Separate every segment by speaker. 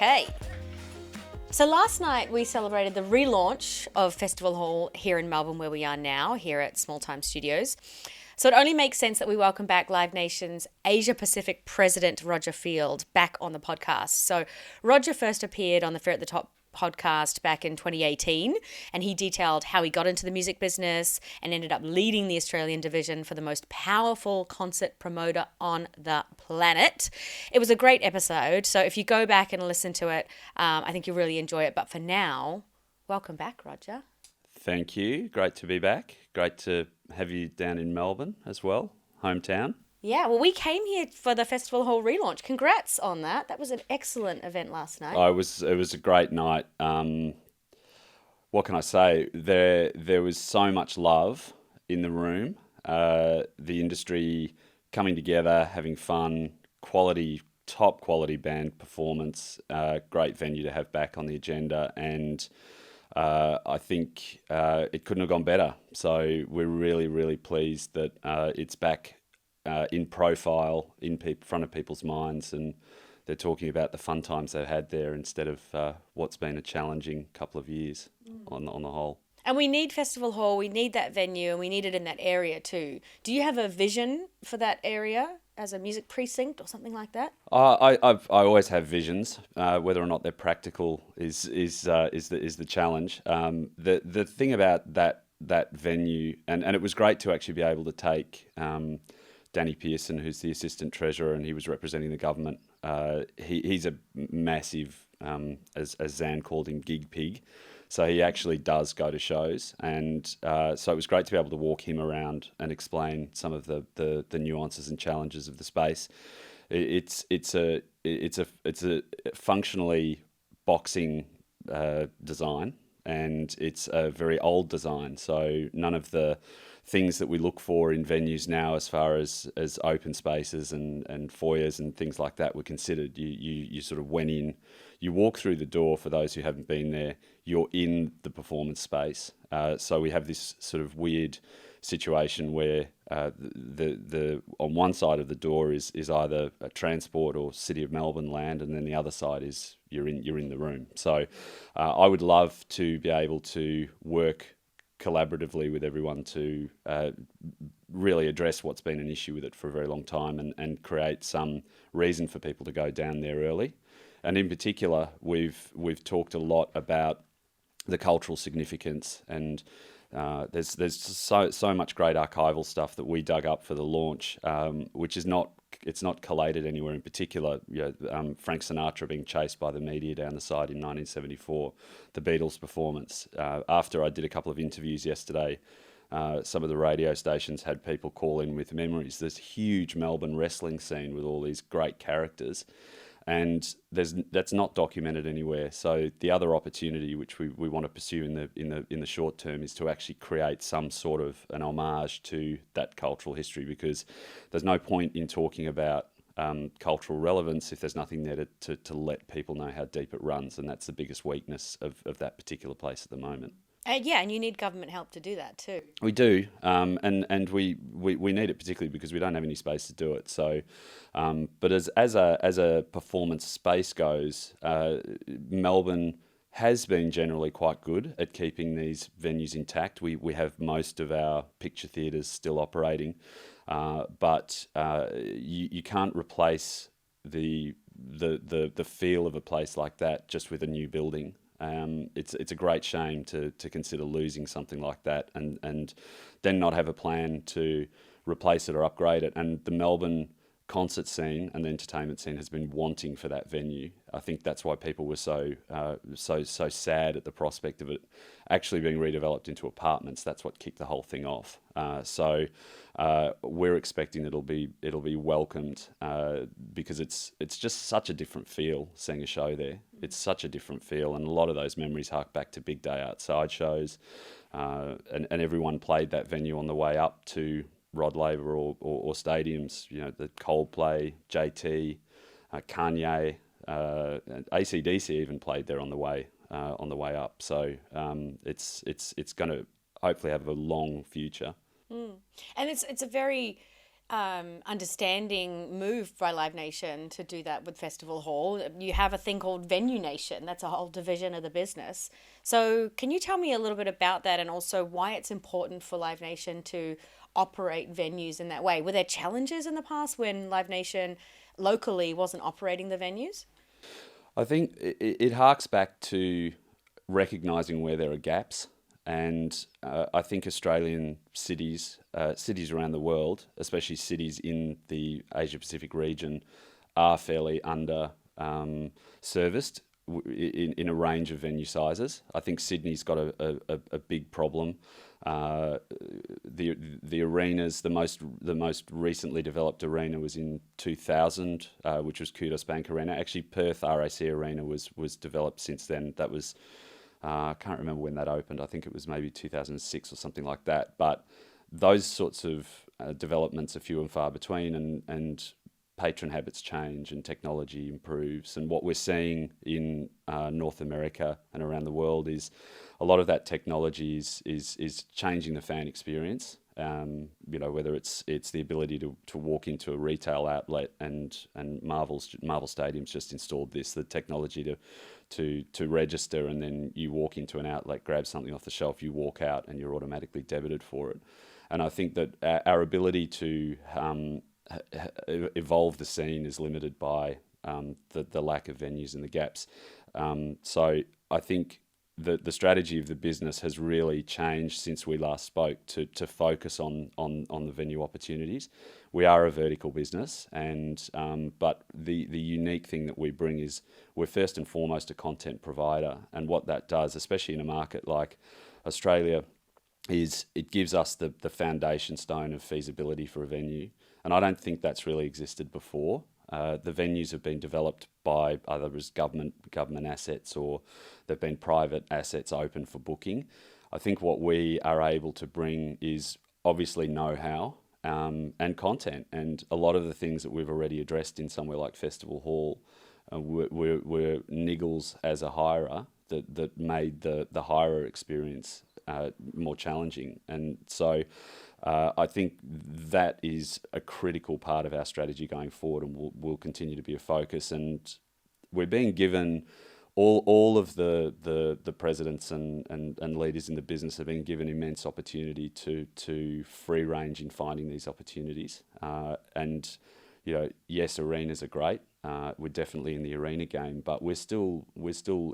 Speaker 1: Okay. So last night we celebrated the relaunch of Festival Hall here in Melbourne, where we are now, here at Small Time Studios. So it only makes sense that we welcome back Live Nation's Asia Pacific President Roger Field back on the podcast. So Roger first appeared on the Fair at the Top podcast back in 2018, and he detailed how he got into the music business and ended up leading the Australian division for the most powerful concert promoter on the planet. It was a great episode, so if you go back and listen to it, I think you'll really enjoy it. But for now, welcome back, Roger.
Speaker 2: Thank you. Great to be back. Great to have you down in Melbourne as well, hometown.
Speaker 1: Yeah, well, we came here for the Festival Hall relaunch. Congrats on that. That was an excellent event last night.
Speaker 2: It was a great night. What can I say? There was so much love in the room. The industry coming together, having fun, top quality band performance. Great venue to have back on the agenda, and I think it couldn't have gone better. So we're really, really pleased that it's back in profile, in front of people's minds, and they're talking about the fun times they've had there instead of what's been a challenging couple of years on the whole.
Speaker 1: And we need Festival Hall, we need that venue, and we need it in that area too. Do you have a vision for that area as a music precinct or something like that?
Speaker 2: I always have visions. Whether or not they're practical is the challenge. The thing about that venue, and it was great to actually be able to take Danny Pearson, who's the assistant treasurer, and he was representing the government. He's a massive, as Zan called him, gig pig. So he actually does go to shows, and so it was great to be able to walk him around and explain some of the nuances and challenges of the space. It's a functionally boxing design, and it's a very old design. So none of the things that we look for in venues now, as far as open spaces and foyers and things like that, were considered. You sort of went in, you walk through the door. For those who haven't been there, you're in the performance space. So we have this sort of weird situation where the on one side of the door is either a Transport or City of Melbourne land, and then the other side is you're in the room. So I would love to be able to work collaboratively with everyone to really address what's been an issue with it for a very long time, and create some reason for people to go down there early. And in particular, we've talked a lot about the cultural significance, and there's so much great archival stuff that we dug up for the launch, which is not collated anywhere. In particular, Frank Sinatra being chased by the media down the side in 1974, the Beatles performance. After I did a couple of interviews yesterday, some of the radio stations had people call in with memories. This huge Melbourne wrestling scene with all these great characters, and that's not documented anywhere. So the other opportunity, which we want to pursue in the short term, is to actually create some sort of an homage to that cultural history, because there's no point in talking about cultural relevance if there's nothing there to let people know how deep it runs, and that's the biggest weakness of that particular place at the moment.
Speaker 1: And you need government help to do that too.
Speaker 2: We do, and we need it particularly because we don't have any space to do it. So, but as a performance space goes, Melbourne has been generally quite good at keeping these venues intact. We have most of our picture theatres still operating, but you can't replace the feel of a place like that just with a new building. It's a great shame to consider losing something like that, and then not have a plan to replace it or upgrade it. And the Melbourne concert scene and the entertainment scene has been wanting for that venue. I think that's why people were so sad at the prospect of it actually being redeveloped into apartments. That's what kicked the whole thing off. So we're expecting it'll be welcomed because it's just such a different feel seeing a show there. It's such a different feel, and a lot of those memories hark back to big day outside shows, and everyone played that venue on the way up to Rod Laver or stadiums. The Coldplay, JT, Kanye, AC/DC even played there on the way up. So it's going to hopefully have a long future.
Speaker 1: And it's a very understanding move by Live Nation to do that with Festival Hall. You have a thing called Venue Nation. That's a whole division of the business. So can you tell me a little bit about that and also why it's important for Live Nation to operate venues in that way? Were there challenges in the past when Live Nation locally wasn't operating the venues?
Speaker 2: I think it harks back to recognising where there are gaps. And I think Australian cities, cities around the world, especially cities in the Asia Pacific region, are fairly under serviced in a range of venue sizes. I think Sydney's got a big problem. Uh, the arenas, the most recently developed arena was in 2000, which was Kudos Bank Arena. Actually, Perth RAC Arena was developed since then. That was I can't remember when that opened. I think it was maybe 2006 or something like that. But those sorts of developments are few and far between, and patron habits change and technology improves. And what we're seeing in North America and around the world is a lot of that technology is changing the fan experience. Whether it's the ability to walk into a retail outlet and Marvel Stadium's just installed this, the technology to register, and then you walk into an outlet, grab something off the shelf, you walk out, and you're automatically debited for it. And I think that our ability to evolve the scene is limited by the lack of venues and the gaps. So I think the strategy of the business has really changed since we last spoke to focus on the venue opportunities. We are a vertical business, but the unique thing that we bring is we're first and foremost a content provider, and what that does, especially in a market like Australia, is it gives us the foundation stone of feasibility for a venue, and I don't think that's really existed before. The venues have been developed by either as government assets, or they've been private assets open for booking. I think what we are able to bring is obviously know-how and content, and a lot of the things that we've already addressed in somewhere like Festival Hall were niggles as a hirer that made the hirer experience more challenging. And so I think that is a critical part of our strategy going forward, and will continue to be a focus. And we're being given all of the presidents and leaders in the business have been given immense opportunity to free range in finding these opportunities. And yes, arenas are great. We're definitely in the arena game, but we're still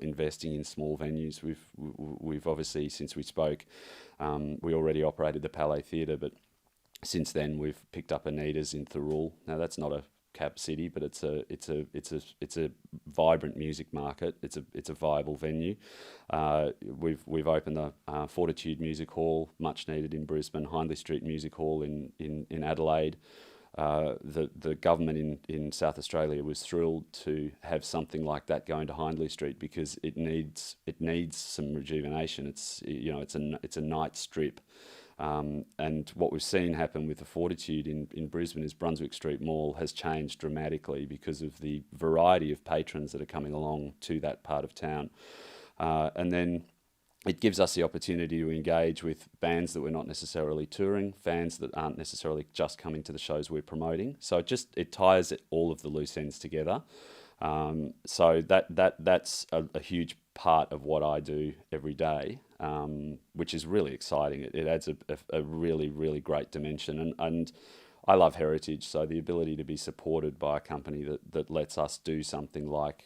Speaker 2: investing in small venues. We've obviously, since we spoke, we already operated the Palais Theatre, but since then we've picked up Anita's in Thirroul. Now that's not a cap city, but it's a vibrant music market. It's a viable venue. We've opened the Fortitude Music Hall, much needed in Brisbane. Hindley Street Music Hall in Adelaide. The government in South Australia was thrilled to have something like that going to Hindley Street, because it needs some rejuvenation. It's a night strip. And what we've seen happen with the Fortitude in Brisbane is Brunswick Street Mall has changed dramatically because of the variety of patrons that are coming along to that part of town. And then it gives us the opportunity to engage with bands that we're not necessarily touring, fans that aren't necessarily just coming to the shows we're promoting. So it ties all of the loose ends together. So that's a huge part of what I do every day, which is really exciting. It adds a really, really great dimension. And I love heritage, so the ability to be supported by a company that lets us do something like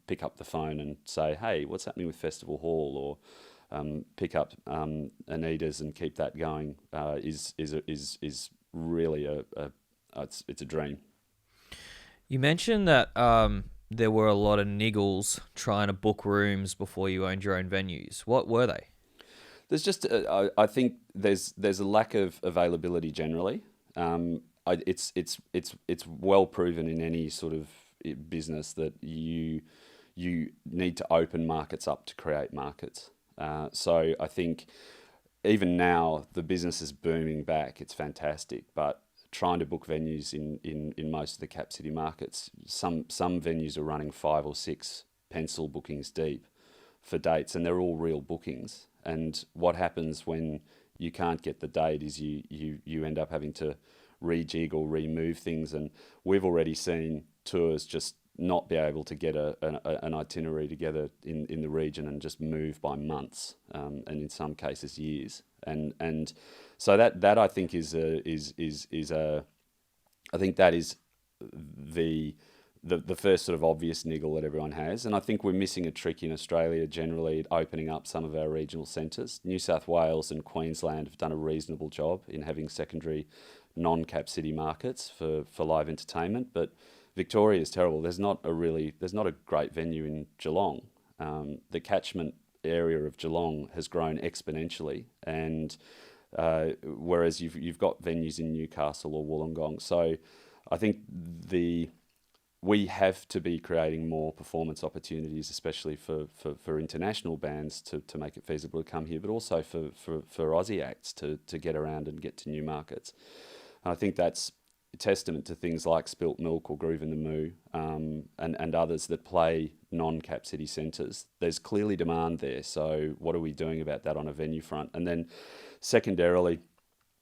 Speaker 2: pick up the phone and say, hey, what's happening with Festival Hall, or pick up Anita's and keep that going is really it's a dream.
Speaker 3: You mentioned that there were a lot of niggles trying to book rooms before you owned your own venues. What were they?
Speaker 2: There's just I think there's a lack of availability generally. It's well proven in any sort of business that you need to open markets up to create markets. So I think even now the business is booming back. It's fantastic, but trying to book venues in most of the cap city markets, some venues are running 5 or 6 pencil bookings deep for dates, and they're all real bookings. And what happens when you can't get the date is you end up having to rejig or remove things. And we've already seen tours just not be able to get an itinerary together in the region and just move by months, and in some cases years. And so that I think is I think that is the first sort of obvious niggle that everyone has. And I think we're missing a trick in Australia generally at opening up some of our regional centres. New South Wales and Queensland have done a reasonable job in having secondary non-cap city markets for live entertainment, but Victoria is terrible. There's not a great venue in Geelong. The catchment area of Geelong has grown exponentially, and whereas you've got venues in Newcastle or Wollongong. So I think we have to be creating more performance opportunities, especially for international bands to make it feasible to come here, but also for Aussie acts to get around and get to new markets. And I think that's a testament to things like Spilt Milk or Groove in the Moo, and others that play non-cap city centres. There's clearly demand there, so what are we doing about that on a venue front? And then secondarily,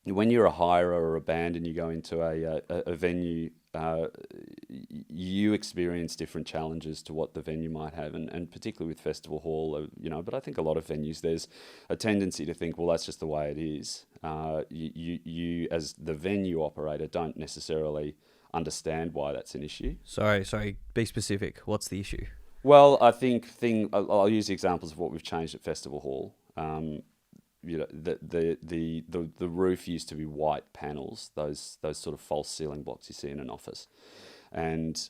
Speaker 2: when you're a hirer or a band and you go into a venue, you experience different challenges to what the venue might have, and particularly with Festival Hall, but I think a lot of venues, there's a tendency to think, well, that's just the way it is. You as the venue operator don't necessarily understand why that's an issue.
Speaker 3: Sorry, be specific. What's the issue?
Speaker 2: Well, I think I'll use the examples of what we've changed at Festival Hall. The roof used to be white panels, those sort of false ceiling blocks you see in an office, and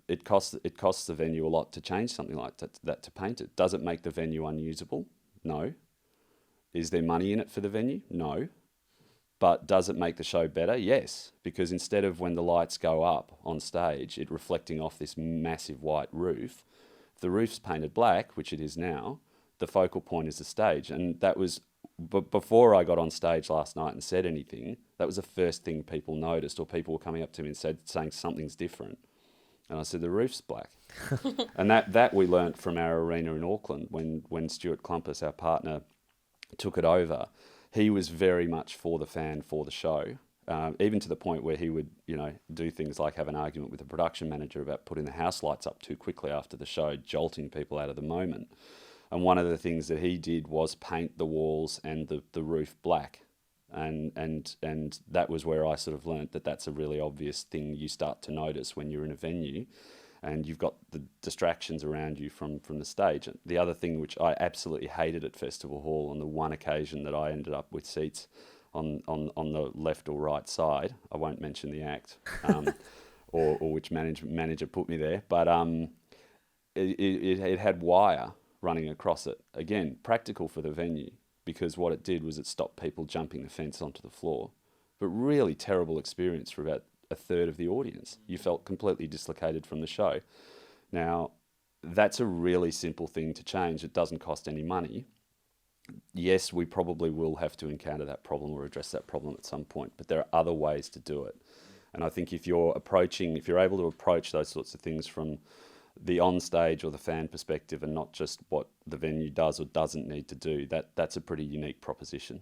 Speaker 2: it costs the venue a lot to change something like that to paint it. Does it make the venue unusable? No. Is there money in it for the venue? No. But does it make the show better? Yes, because instead of when the lights go up on stage, it reflecting off this massive white roof, if the roof's painted black, which it is now, the focal point is the stage. And that was, before I got on stage last night and said anything, that was the first thing people noticed, or people were coming up to me and saying something's different. And I said, the roof's black. And that we learnt from our arena in Auckland when Stuart Clumpus, our partner, took it over. He was very much for the fan, for the show, even to the point where he would, do things like have an argument with the production manager about putting the house lights up too quickly after the show, jolting people out of the moment. And one of the things that he did was paint the walls and the roof black. And that was where I sort of learnt that that's a really obvious thing you start to notice when you're in a venue and you've got the distractions around you from the stage. The other thing which I absolutely hated at Festival Hall, on the one occasion that I ended up with seats on the left or right side, I won't mention the act, or which manager put me there, but it had wire running across it. Again, practical for the venue, because what it did was it stopped people jumping the fence onto the floor. But really terrible experience for about a third of the audience. You felt completely dislocated from the show. Now, that's a really simple thing to change. It doesn't cost any money. Yes, we probably will have to encounter that problem or address that problem at some point, but there are other ways to do it. And I think if you're able to approach those sorts of things from the on-stage or the fan perspective and not just what the venue does or doesn't need to do, that's a pretty unique proposition.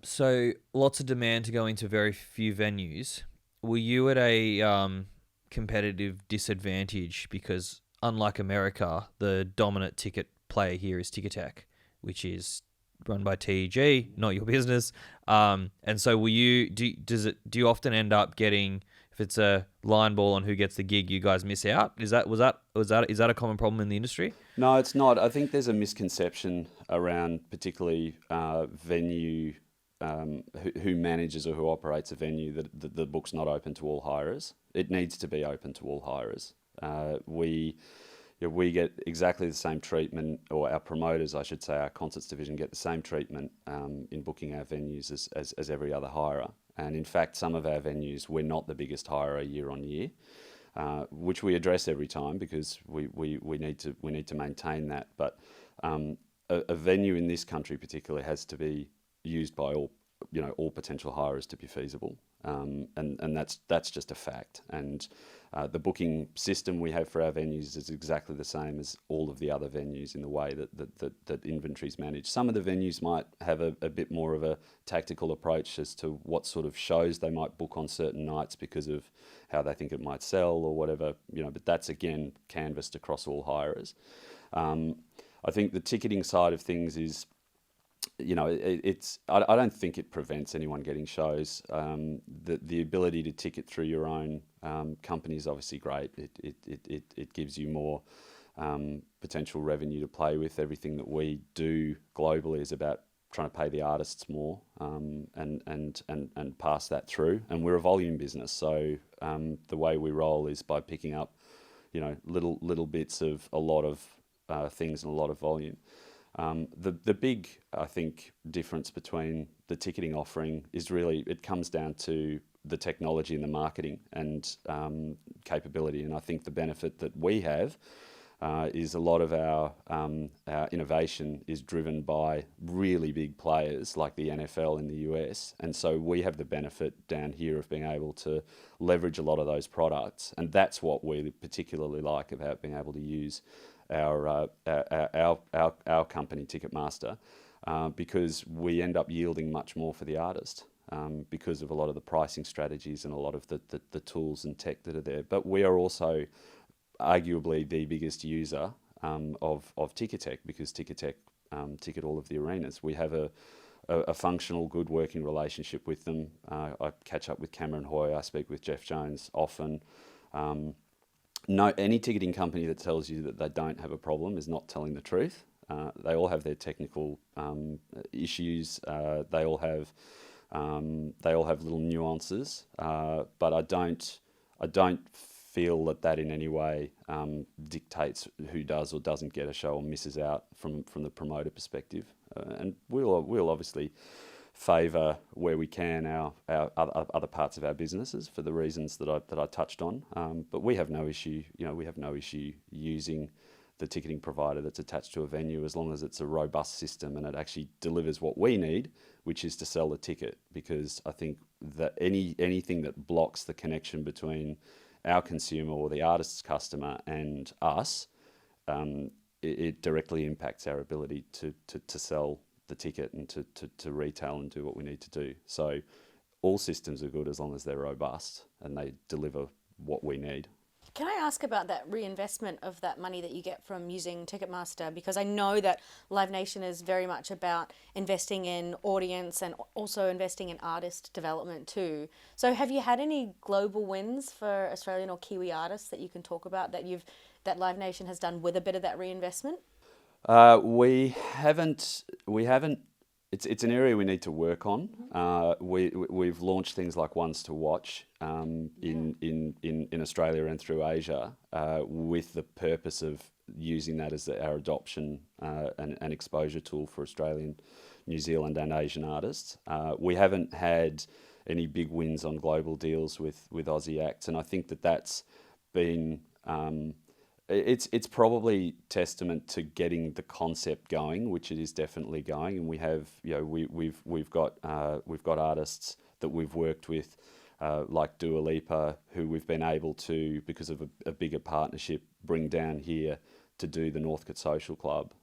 Speaker 3: So lots of demand to go into very few venues. Were you at a competitive disadvantage because, unlike America, the dominant ticket player here is Ticketek, which is run by TEG, not your business. And so were you? Do you often end up getting, if it's a line ball on who gets the gig, you guys miss out? Is that a common problem in the industry?
Speaker 2: No, it's not. I think there's a misconception around particularly venue, who manages or who operates a venue, that the book's not open to all hirers. It needs to be open to all hirers. We get exactly the same treatment, or our promoters, I should say, our concerts division, get the same treatment in booking our venues as every other hirer. And in fact, some of our venues, we're not the biggest hirer year on year, which we address every time because we need to maintain that. But a venue in this country particularly has to be used by all potential hirers to be feasible, and that's just a fact. And the booking system we have for our venues is exactly the same as all of the other venues in the way that inventory is managed. Some of the venues might have a bit more of a tactical approach as to what sort of shows they might book on certain nights because of how they think it might sell or whatever, but that's again canvassed across all hirers. I think the ticketing side of things is, I don't think it prevents anyone getting shows. The ability to ticket through your own company is obviously great. It gives you more potential revenue to play with. Everything that we do globally is about trying to pay the artists more and pass that through. And we're a volume business, so the way we roll is by picking up, little bits of a lot of things and a lot of volume. The big, I think, difference between the ticketing offering is really, it comes down to the technology and the marketing and capability. And I think the benefit that we have is a lot of our innovation is driven by really big players like the NFL in the US. And so we have the benefit down here of being able to leverage a lot of those products. And that's what we particularly like about being able to use our company Ticketmaster, because we end up yielding much more for the artist because of a lot of the pricing strategies and a lot of the tools and tech that are there. But we are also arguably the biggest user of Ticketek, because Ticketek ticket all of the arenas. We have a functional, good working relationship with them. I catch up with Cameron Hoy, I speak with Jeff Jones often. No, any ticketing company that tells you that they don't have a problem is not telling the truth. They all have their technical issues. They all have little nuances. But I don't feel that in any way dictates who does or doesn't get a show or misses out from the promoter perspective. And we'll obviously favour where we can our other parts of our businesses for the reasons that I touched on. But we have no issue. We have no issue using the ticketing provider that's attached to a venue as long as it's a robust system and it actually delivers what we need, which is to sell the ticket. Because I think that anything that blocks the connection between our consumer or the artist's customer and us, it directly impacts our ability to sell the ticket and to retail and do what we need to do. So all systems are good as long as they're robust and they deliver what we need.
Speaker 1: Can I ask about that reinvestment of that money that you get from using Ticketmaster? Because I know that Live Nation is very much about investing in audience and also investing in artist development too. So have you had any global wins for Australian or Kiwi artists that you can talk about that Live Nation has done with a bit of that reinvestment?
Speaker 2: We haven't. It's an area we need to work on. We've launched things like Ones to Watch in Australia and through Asia with the purpose of using that as our adoption and exposure tool for Australian, New Zealand and Asian artists. We haven't had any big wins on global deals with Aussie acts, and I think that's been. It's probably testament to getting the concept going, which it is definitely going, and we have we've got artists that we've worked with like Dua Lipa, who we've been able to, because of a bigger partnership, bring down here to do the Northcote Social Club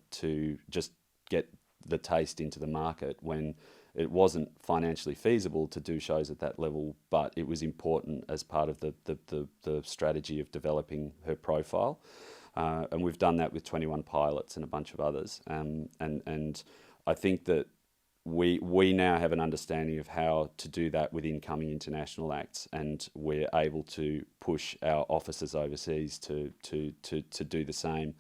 Speaker 2: to just get the taste into the market when it wasn't financially feasible to do shows at that level, but it was important as part of the strategy of developing her profile. And we've done that with 21 Pilots and a bunch of others. And I think that we now have an understanding of how to do that with incoming international acts, and we're able to push our offices overseas to do the same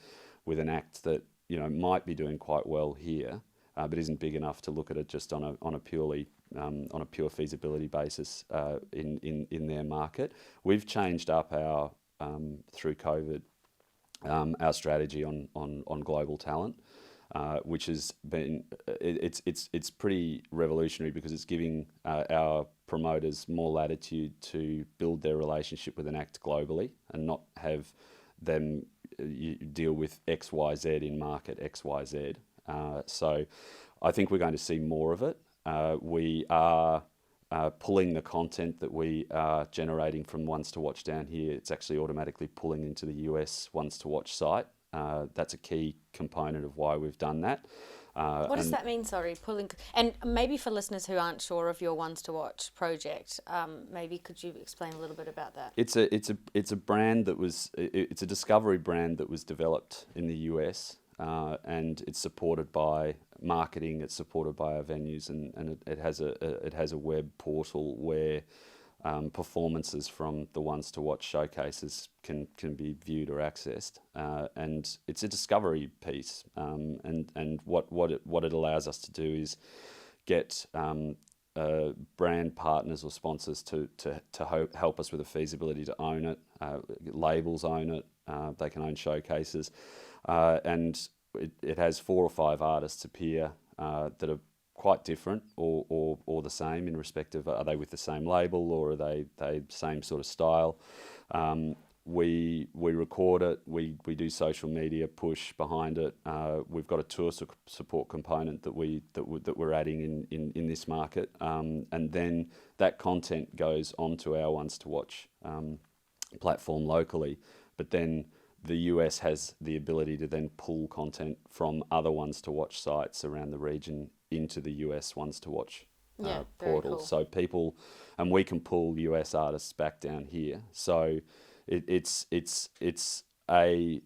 Speaker 2: with an act that might be doing quite well here, but isn't big enough to look at it just on a pure feasibility basis in their market. We've changed up our through COVID our strategy on global talent, which has been it's pretty revolutionary because it's giving our promoters more latitude to build their relationship with an act globally and not have them deal with XYZ in market XYZ. So I think we're going to see more of it. we are pulling the content that we are generating from Ones to Watch down here. It's actually automatically pulling into the US Ones to Watch site. That's a key component of why we've done that.
Speaker 1: What does that mean? Sorry, pulling. And maybe for listeners who aren't sure of your Ones to Watch project, maybe could you explain a little bit about that?
Speaker 2: It's a brand that was it's a discovery brand that was developed in the US, and it's supported by marketing. It's supported by our venues, and it has a web portal where performances from the Ones to Watch showcases can be viewed or accessed, and it's a discovery piece. And what it allows us to do is get brand partners or sponsors to help us with the feasibility to own it. Labels own it. They can own showcases, and it has 4 or 5 artists appear that are quite different or the same in respect of, are they with the same label or are they same sort of style. We record it, we do social media push behind it. We've got a tour support component that we're adding in this market, and then that content goes onto our Ones to Watch platform locally, but then the US has the ability to then pull content from other Ones to Watch sites around the region into the US Ones to Watch portal.
Speaker 1: Cool.
Speaker 2: So people, and we can pull US artists back down here. So it's a, you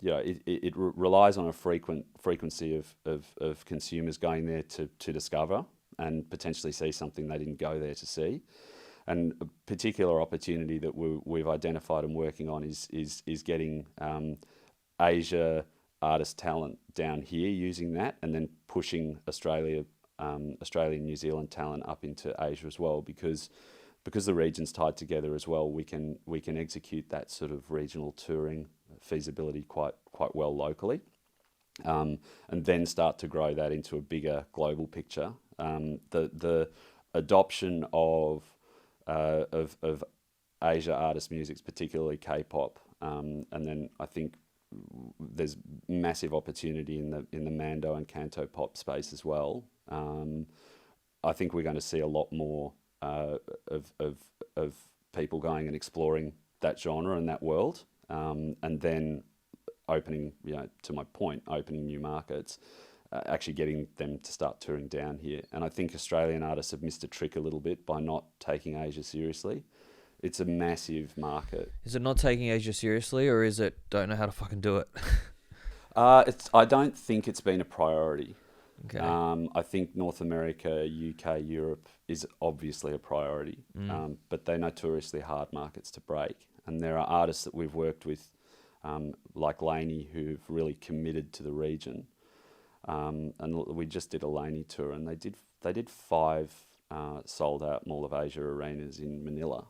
Speaker 2: know, it relies on a frequency of consumers going there to discover and potentially see something they didn't go there to see. And a particular opportunity that we've identified and working on is getting Asia artist talent down here using that, and then pushing Australia and New Zealand talent up into Asia as well, because the region's tied together as well. We can execute that sort of regional touring feasibility quite well locally, and then start to grow that into a bigger global picture. The adoption of Asia artist music, particularly K-pop, and then I think there's massive opportunity in the Mando and Canto pop space as well. I think we're going to see a lot more of people going and exploring that genre and that world, and then opening, to my point, opening new markets. Actually getting them to start touring down here. And I think Australian artists have missed a trick a little bit by not taking Asia seriously. It's a massive market.
Speaker 3: Is it not taking Asia seriously, or is it don't know how to fucking do it?
Speaker 2: I don't think it's been a priority.
Speaker 3: Okay.
Speaker 2: I think North America, UK, Europe is obviously a priority, but they're notoriously hard markets to break. And there are artists that we've worked with, like Laney, who've really committed to the region. And we just did a Laney tour, and they did 5 sold out Mall of Asia arenas in Manila.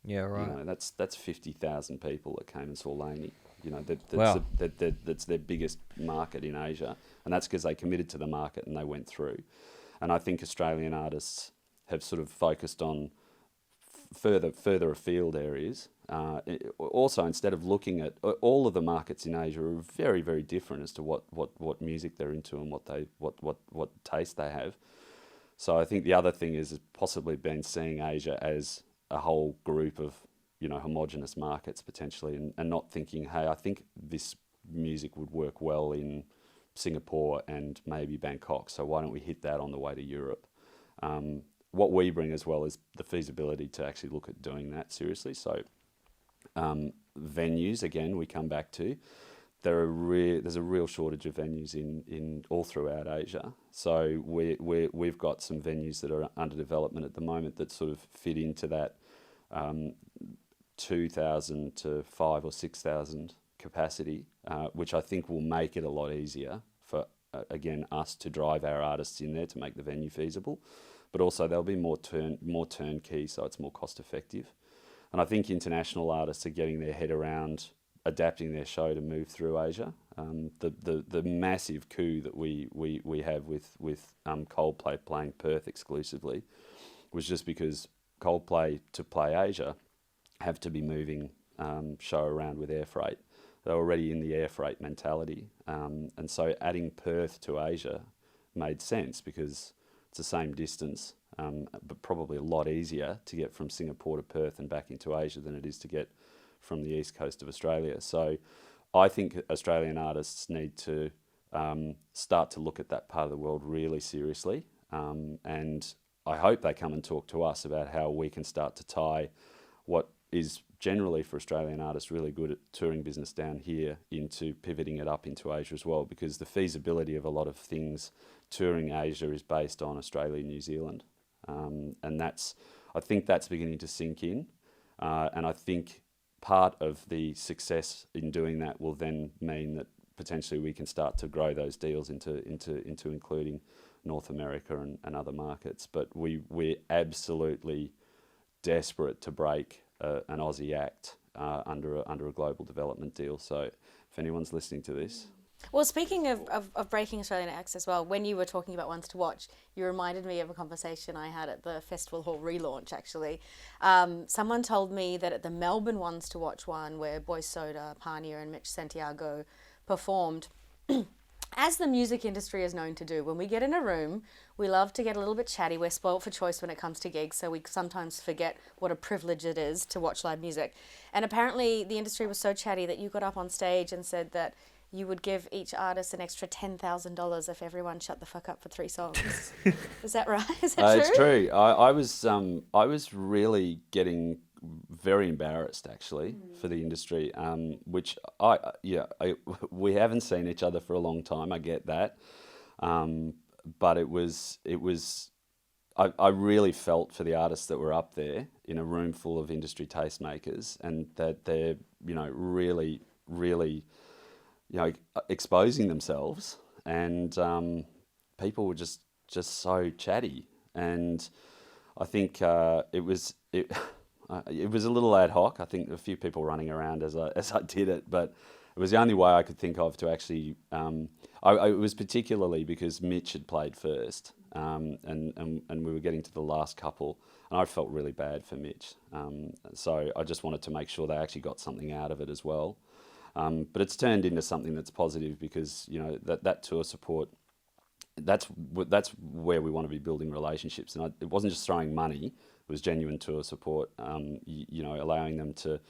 Speaker 3: Yeah, right.
Speaker 2: That's 50,000 people that came and saw Laney.
Speaker 3: Wow.
Speaker 2: That's their biggest market in Asia, and that's because they committed to the market and they went through. And I think Australian artists have sort of focused on further afield areas. Also, instead of looking at all of the markets in Asia are very, very different as to what music they're into and what taste they have. So I think the other thing is possibly been seeing Asia as a whole group of homogenous markets potentially, and not thinking, hey, I think this music would work well in Singapore and maybe Bangkok, so why don't we hit that on the way to Europe? What we bring as well is the feasibility to actually look at doing that seriously. So venues, again, we come back to. There's a real shortage of venues in all throughout Asia. So we've got some venues that are under development at the moment that sort of fit into that 2,000 to 5,000 or 6,000 capacity, which I think will make it a lot easier for again us to drive our artists in there to make the venue feasible. But also there'll be more turnkey, so it's more cost effective. And I think international artists are getting their head around adapting their show to move through Asia. The massive coup that we have with Coldplay playing Perth exclusively was just because Coldplay to play Asia have to be moving show around with air freight. They're already in the air freight mentality, and so adding Perth to Asia made sense because It's the same distance, but probably a lot easier to get from Singapore to Perth and back into Asia than it is to get from the east coast of Australia. So I think Australian artists need to start to look at that part of the world really seriously. And I hope they come and talk to us about how we can start to tie what is generally for Australian artists really good at touring business down here into pivoting it up into Asia as well, because the feasibility of a lot of things touring Asia is based on Australia and New Zealand. And I think that's beginning to sink in. And I think part of the success in doing that will then mean that potentially we can start to grow those deals into including North America and other markets. But we're absolutely desperate to break an Aussie act under a global development deal. So if anyone's listening to this.
Speaker 1: Well, speaking of breaking Australian acts as well, when you were talking about ones to watch, you reminded me of a conversation I had at the Festival Hall relaunch, actually. Someone told me that at the Melbourne ones to watch one, where Boy Soda, Pania and Mitch Santiago performed, as the music industry is known to do, when we get in a room, we love to get a little bit chatty. We're spoilt for choice when it comes to gigs, so we sometimes forget what a privilege it is to watch live music. And apparently the industry was so chatty that you got up on stage and said that you would give each artist an extra $10,000 if everyone shut the fuck up for 3 songs. Is that right? Is that true?
Speaker 2: It's true. I was really getting very embarrassed actually for the industry, which we haven't seen each other for a long time. I get that, but I really felt for the artists that were up there in a room full of industry tastemakers, and that they're really exposing themselves, and people were just so chatty, and I think it was a little ad hoc. I think a few people running around as I did it, but it was the only way I could think of to actually. It was particularly because Mitch had played first, and we were getting to the last couple, and I felt really bad for Mitch. So I just wanted to make sure they actually got something out of it as well. But it's turned into something that's positive, because that tour support, that's where we want to be building relationships, and it wasn't just throwing money; it was genuine tour support. Allowing them to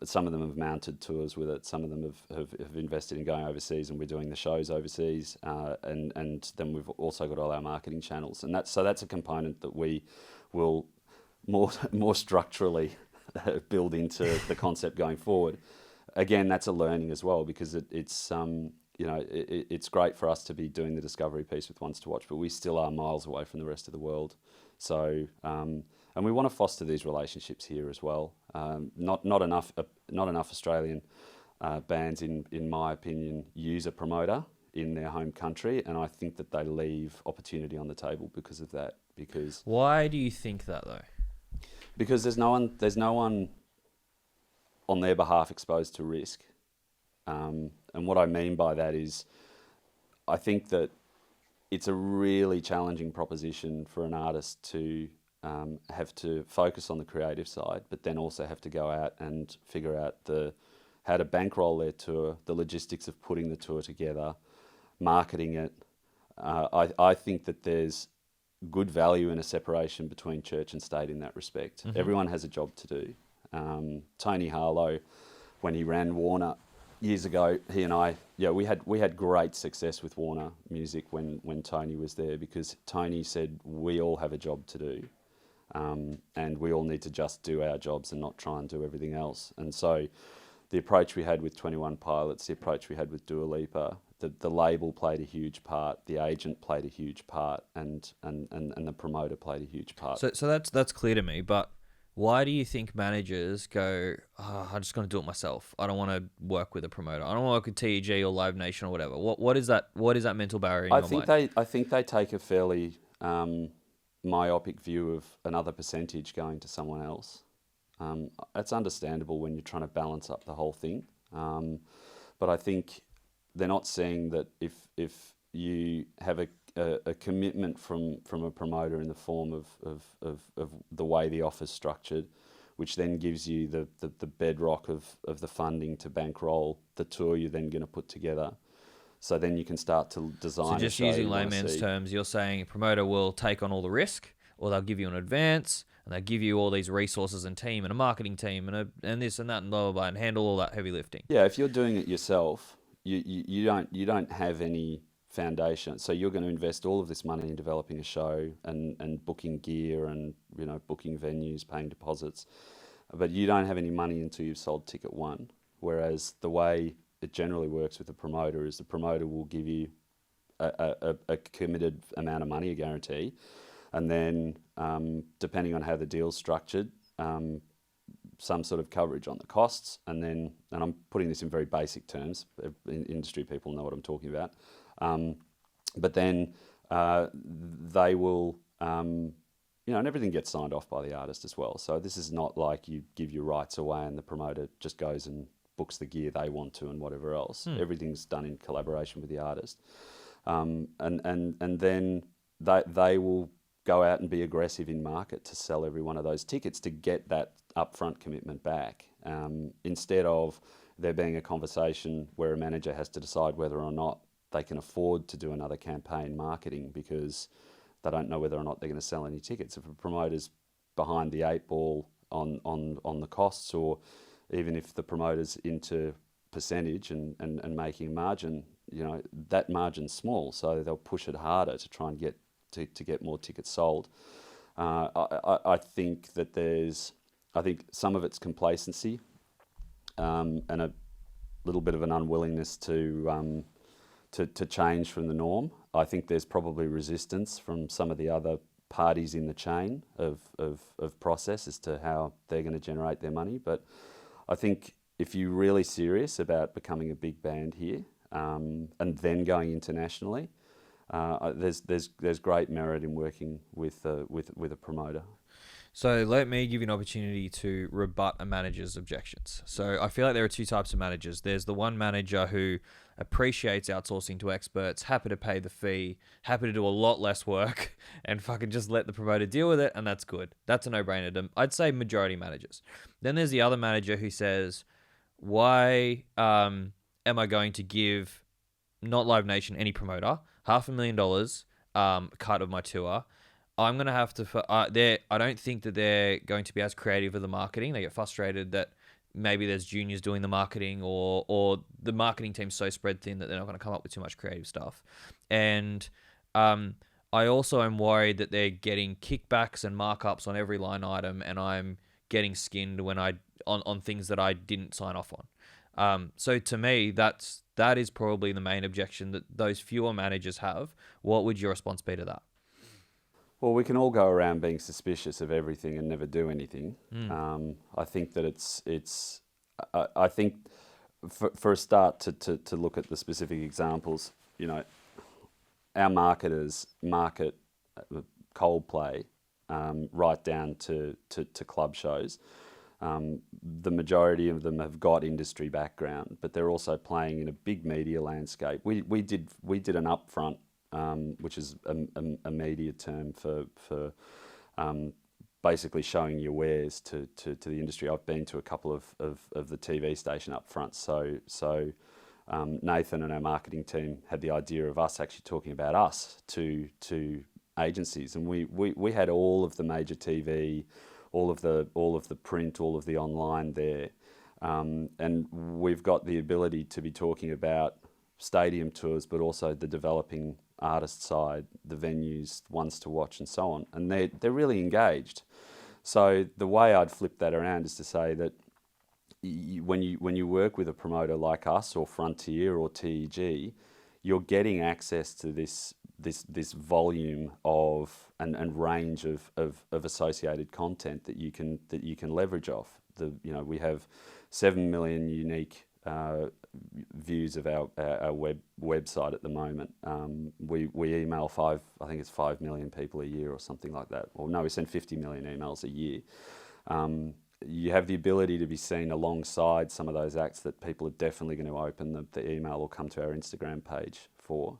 Speaker 2: some of them have mounted tours with it, some of them have invested in going overseas, and we're doing the shows overseas, and then we've also got all our marketing channels, and that's a component that we will more structurally build into the concept going forward. Again, that's a learning as well, because it's great for us to be doing the discovery piece with Ones to Watch, but we still are miles away from the rest of the world. So, and we want to foster these relationships here as well. Not enough Australian bands, in my opinion, use a promoter in their home country, and I think that they leave opportunity on the table because of that. Because
Speaker 3: why do you think that though?
Speaker 2: Because there's no one on their behalf exposed to risk. And what I mean by that is, I think that it's a really challenging proposition for an artist to have to focus on the creative side, but then also have to go out and figure out how to bankroll their tour, the logistics of putting the tour together, marketing it. I think that there's good value in a separation between church and state in that respect. Mm-hmm. Everyone has a job to do. Tony Harlow, when he ran Warner years ago, he and I, we had great success with Warner Music when Tony was there, because Tony said we all have a job to do, and we all need to just do our jobs and not try and do everything else. And so the approach we had with 21 Pilots, the approach we had with Dua Lipa, the label played a huge part, the agent played a huge part, and the promoter played a huge part.
Speaker 3: So that's clear to me, but why do you think managers go, I'm just going to do it myself? I don't want to work with a promoter. I don't want to work with TEG or Live Nation or whatever. What is that mental barrier in your mind?
Speaker 2: I think they take a fairly myopic view of another percentage going to someone else. It's understandable when you're trying to balance up the whole thing. But I think they're not seeing that if you have a commitment from a promoter in the form of the way the offer's structured, which then gives you the bedrock of the funding to bankroll the tour you're then going to put together, So then you can start to design
Speaker 3: So
Speaker 2: a
Speaker 3: just
Speaker 2: show
Speaker 3: using
Speaker 2: you wanna
Speaker 3: layman's
Speaker 2: see.
Speaker 3: terms, you're saying a promoter will take on all the risk, or they'll give you an advance, and they'll give you all these resources and team and a marketing team and this and that and blah blah blah, and handle all that heavy lifting.
Speaker 2: Yeah, if you're doing it yourself, you don't have any foundation. So you're going to invest all of this money in developing a show and booking gear and booking venues, paying deposits, but you don't have any money until you've sold ticket one. Whereas the way it generally works with a promoter is the promoter will give you a committed amount of money, a guarantee, and then depending on how the deal's structured, some sort of coverage on the costs, and I'm putting this in very basic terms. Industry people know what I'm talking about. But then they will, and everything gets signed off by the artist as well. So this is not like you give your rights away and the promoter just goes and books the gear they want to and whatever else. Everything's done in collaboration with the artist. And then they will go out and be aggressive in market to sell every one of those tickets to get that upfront commitment back, instead of there being a conversation where a manager has to decide whether or not they can afford to do another campaign marketing because they don't know whether or not they're going to sell any tickets. If a promoter's behind the eight ball on the costs, or even if the promoter's into percentage and making a margin, that margin's small, so they'll push it harder to try and get to get more tickets sold. I think that I think some of it's complacency, and a little bit of an unwillingness to change from the norm. I think there's probably resistance from some of the other parties in the chain of process as to how they're going to generate their money. But I think if you're really serious about becoming a big band here, and then going internationally, there's great merit in working with a promoter.
Speaker 3: So let me give you an opportunity to rebut a manager's objections. So I feel like there are two types of managers. There's the one manager who appreciates outsourcing to experts, happy to pay the fee, happy to do a lot less work, and fucking just let the promoter deal with it, and that's good. That's a no-brainer. I'd say majority managers. Then there's the other manager who says, why am I going to give not Live Nation, any promoter, $500,000 cut of my tour? I'm going to have to... I don't think that they're going to be as creative with the marketing. They get frustrated that maybe there's juniors doing the marketing, or the marketing team's so spread thin that they're not going to come up with too much creative stuff. And I also am worried that they're getting kickbacks and markups on every line item, and I'm getting skinned when on things that I didn't sign off on. So to me, that is probably the main objection that those fewer managers have. What would your response be to that?
Speaker 2: Well, we can all go around being suspicious of everything and never do anything. I think that I think for a start to look at the specific examples, our marketers market Coldplay right down to club shows. The majority of them have got industry background, but they're also playing in a big media landscape. We did an upfront, which is a media term for basically showing your wares to the industry. I've been to a couple of the TV station up front. So Nathan and our marketing team had the idea of us actually talking about us to agencies, and we had all of the major TV, all of the print, all of the online there, and we've got the ability to be talking about stadium tours, but also the developing artist side, the venues, ones to watch, and so on. And they're really engaged. So the way I'd flip that around is to say that when you work with a promoter like us or Frontier or TEG, you're getting access to this volume of and range of associated content that you can leverage off. We have 7 million unique views of our website at the moment. We email 5 million people a year or something like that. Or no, we send 50 million emails a year. You have the ability to be seen alongside some of those acts that people are definitely going to open the email or come to our Instagram page for.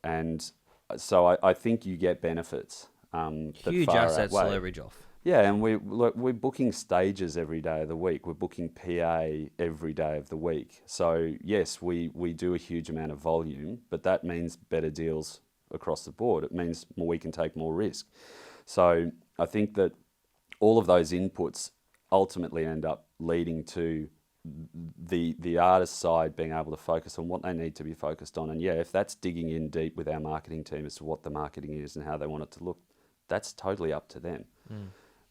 Speaker 2: And so I think you get benefits that
Speaker 3: Huge
Speaker 2: far
Speaker 3: assets to
Speaker 2: outweigh.
Speaker 3: leverage off.
Speaker 2: Yeah, and we're booking stages every day of the week. We're booking PA every day of the week. So yes, we do a huge amount of volume, but that means better deals across the board. It means we can take more risk. So I think that all of those inputs ultimately end up leading to the artist side being able to focus on what they need to be focused on. And yeah, if that's digging in deep with our marketing team as to what the marketing is and how they want it to look, that's totally up to them.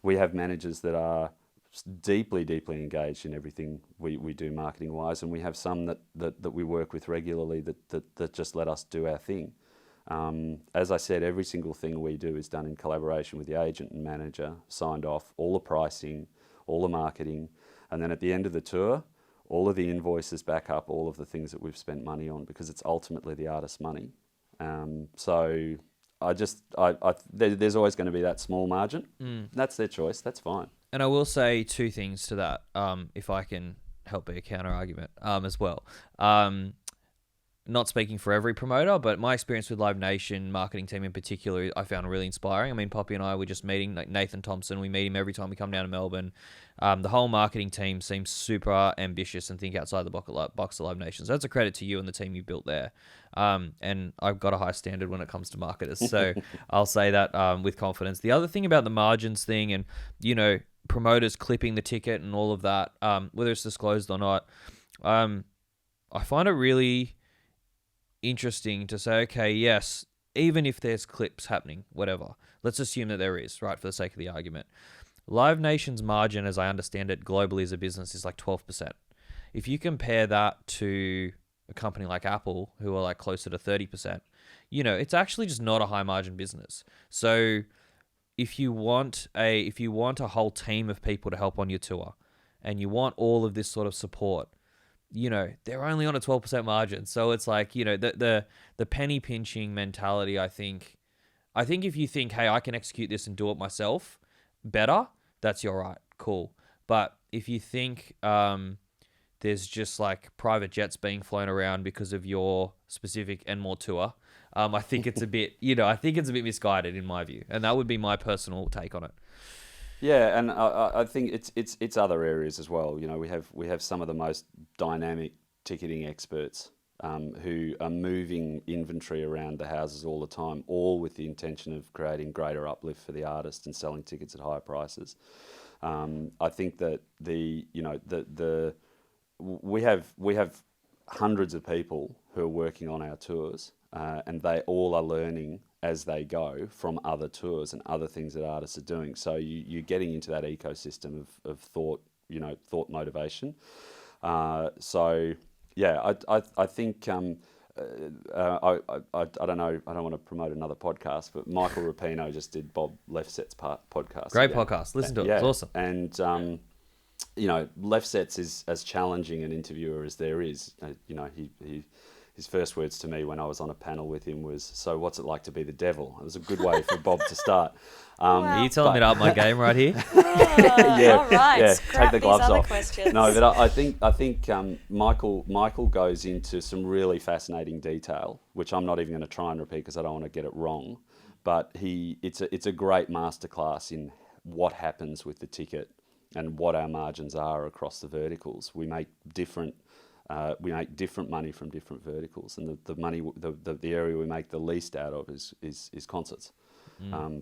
Speaker 2: We have managers that are deeply engaged in everything we do marketing wise, and we have some that we work with regularly that just let us do our thing. As I said, every single thing we do is done in collaboration with the agent and manager, signed off, all the pricing, all the marketing, and then at the end of the tour, all of the invoices back up all of the things that we've spent money on, because it's ultimately the artist's money. So there's always going to be that small margin. That's their choice. That's fine.
Speaker 3: And I will say two things to that, if I can help be a counter argument as well. Not speaking for every promoter, but my experience with Live Nation marketing team in particular, I found really inspiring. I mean, Poppy and I were just meeting, like Nathan Thompson. We meet him every time we come down to Melbourne. The whole marketing team seems super ambitious and think outside the box of Live Nation. So that's a credit to you and the team you built there. And I've got a high standard when it comes to marketers. So I'll say that with confidence. The other thing about the margins thing and, promoters clipping the ticket and all of that, whether it's disclosed or not, I find it really interesting to say, okay, yes, even if there's clips happening, whatever, let's assume that there is, right, for the sake of the argument. Live Nation's margin, as I understand it, globally as a business is like 12%. If you compare that to a company like Apple, who are like closer to 30%, it's actually just not a high margin business. So if you want a whole team of people to help on your tour, and you want all of this sort of support, they're only on a 12% margin. So it's like, the penny pinching mentality, I think if you think, hey, I can execute this and do it myself better, that's your right. Cool. But if you think there's just like private jets being flown around because of your specific Enmore tour, I think it's a bit, misguided in my view. And that would be my personal take on it.
Speaker 2: Yeah, and I think it's other areas as well. We have some of the most dynamic ticketing experts who are moving inventory around the houses all the time, all with the intention of creating greater uplift for the artist and selling tickets at higher prices. I think that we have hundreds of people who are working on our tours, and they all are learning as they go from other tours and other things that artists are doing. So you're getting into that ecosystem of thought, thought motivation. So yeah, I think I don't know. I don't want to promote another podcast, but Michael Rapino just did Bob Lefsetz's podcast.
Speaker 3: Great podcast. Listen to it. It's awesome.
Speaker 2: And Lefsetz is as challenging an interviewer as there is. His first words to me when I was on a panel with him was, "So what's it like to be the devil?" It was a good way for Bob to start.
Speaker 3: Are you telling me to up my game right here?
Speaker 2: Yeah,
Speaker 1: all right.
Speaker 2: yeah.
Speaker 1: Scrap
Speaker 2: Take the gloves
Speaker 1: these other
Speaker 2: off.
Speaker 1: questions.
Speaker 2: No, but I think Michael goes into some really fascinating detail, which I'm not even going to try and repeat because I don't want to get it wrong. But it's a great masterclass in what happens with the ticket and what our margins are across the verticals. We make different money from different verticals, and the area we make the least out of is concerts.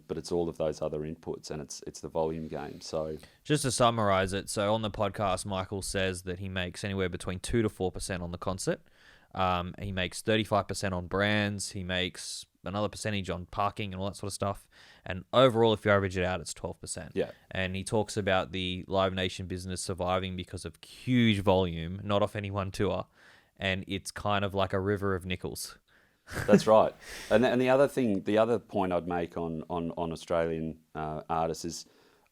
Speaker 2: But it's all of those other inputs, and it's the volume game. So
Speaker 3: just to summarize it, so on the podcast, Michael says that he makes anywhere between 2 to 4% on the concert. He makes 35% on brands. He makes another percentage on parking and all that sort of stuff. And overall, if you average it out, it's 12%.
Speaker 2: Yeah.
Speaker 3: And he talks about the Live Nation business surviving because of huge volume, not off any one tour. And it's kind of like a river of nickels.
Speaker 2: That's right. And the other point I'd make on Australian artists is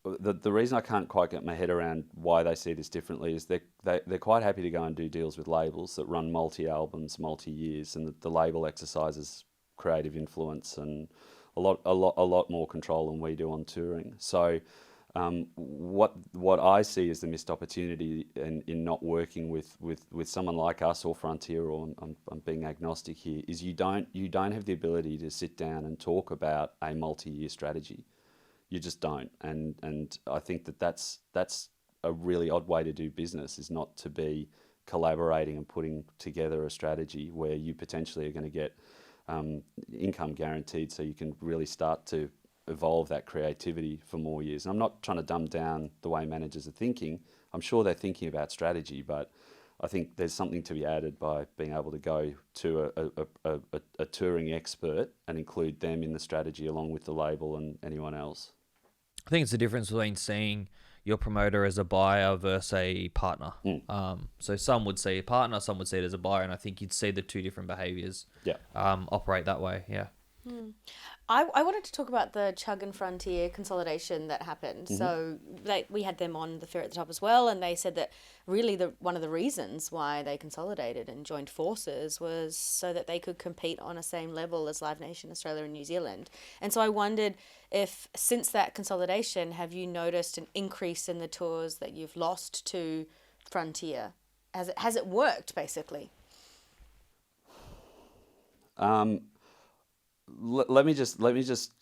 Speaker 2: the reason I can't quite get my head around why they see this differently is they're quite happy to go and do deals with labels that run multi-albums, multi-years, and the label exercises creative influence and a lot more control than we do on touring. So what I see as the missed opportunity in not working with someone like us or Frontier, or I'm being agnostic here, is you don't have the ability to sit down and talk about a multi-year strategy. You just don't. And I think that's a really odd way to do business, is not to be collaborating and putting together a strategy where you potentially are going to get income guaranteed, so you can really start to evolve that creativity for more years. And I'm not trying to dumb down the way managers are thinking. I'm sure they're thinking about strategy, but I think there's something to be added by being able to go to a touring expert and include them in the strategy along with the label and anyone else.
Speaker 3: I think it's the difference between seeing your promoter as a buyer versus a partner. So some would see a partner, some would see it as a buyer, and I think you'd see the two different behaviours operate that way. Yeah.
Speaker 1: I wanted to talk about the Chug and Frontier consolidation that happened. So we had them on the Fair at the Top as well, and they said that really one of the reasons why they consolidated and joined forces was so that they could compete on a same level as Live Nation Australia and New Zealand. And so I wondered if, since that consolidation, have you noticed an increase in the tours that you've lost to Frontier? Has it worked, basically?
Speaker 2: Let me just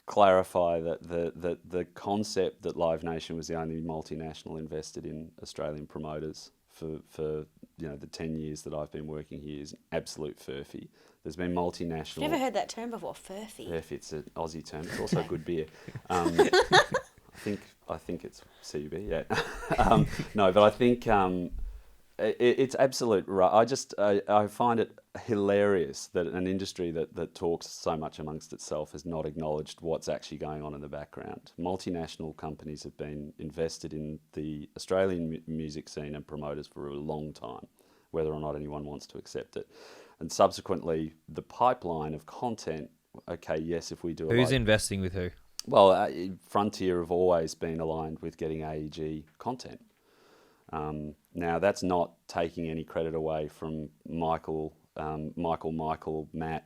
Speaker 2: clarify that the concept that Live Nation was the only multinational invested in Australian promoters for the 10 years that I've been working here is an absolute furphy. There's been multinational.
Speaker 1: I've never heard that term before, furphy.
Speaker 2: Furphy, it's an Aussie term. It's also a good beer. I think it's CUB. Yeah. No, but I think it's absolute right. I find it hilarious that an industry that talks so much amongst itself has not acknowledged what's actually going on in the background. Multinational companies have been invested in the Australian music scene and promoters for a long time, whether or not anyone wants to accept it. And subsequently, the pipeline of content, okay, yes, if we do
Speaker 3: Who's investing with who?
Speaker 2: Well, Frontier have always been aligned with getting AEG content. Now, that's not taking any credit away from Michael, Matt,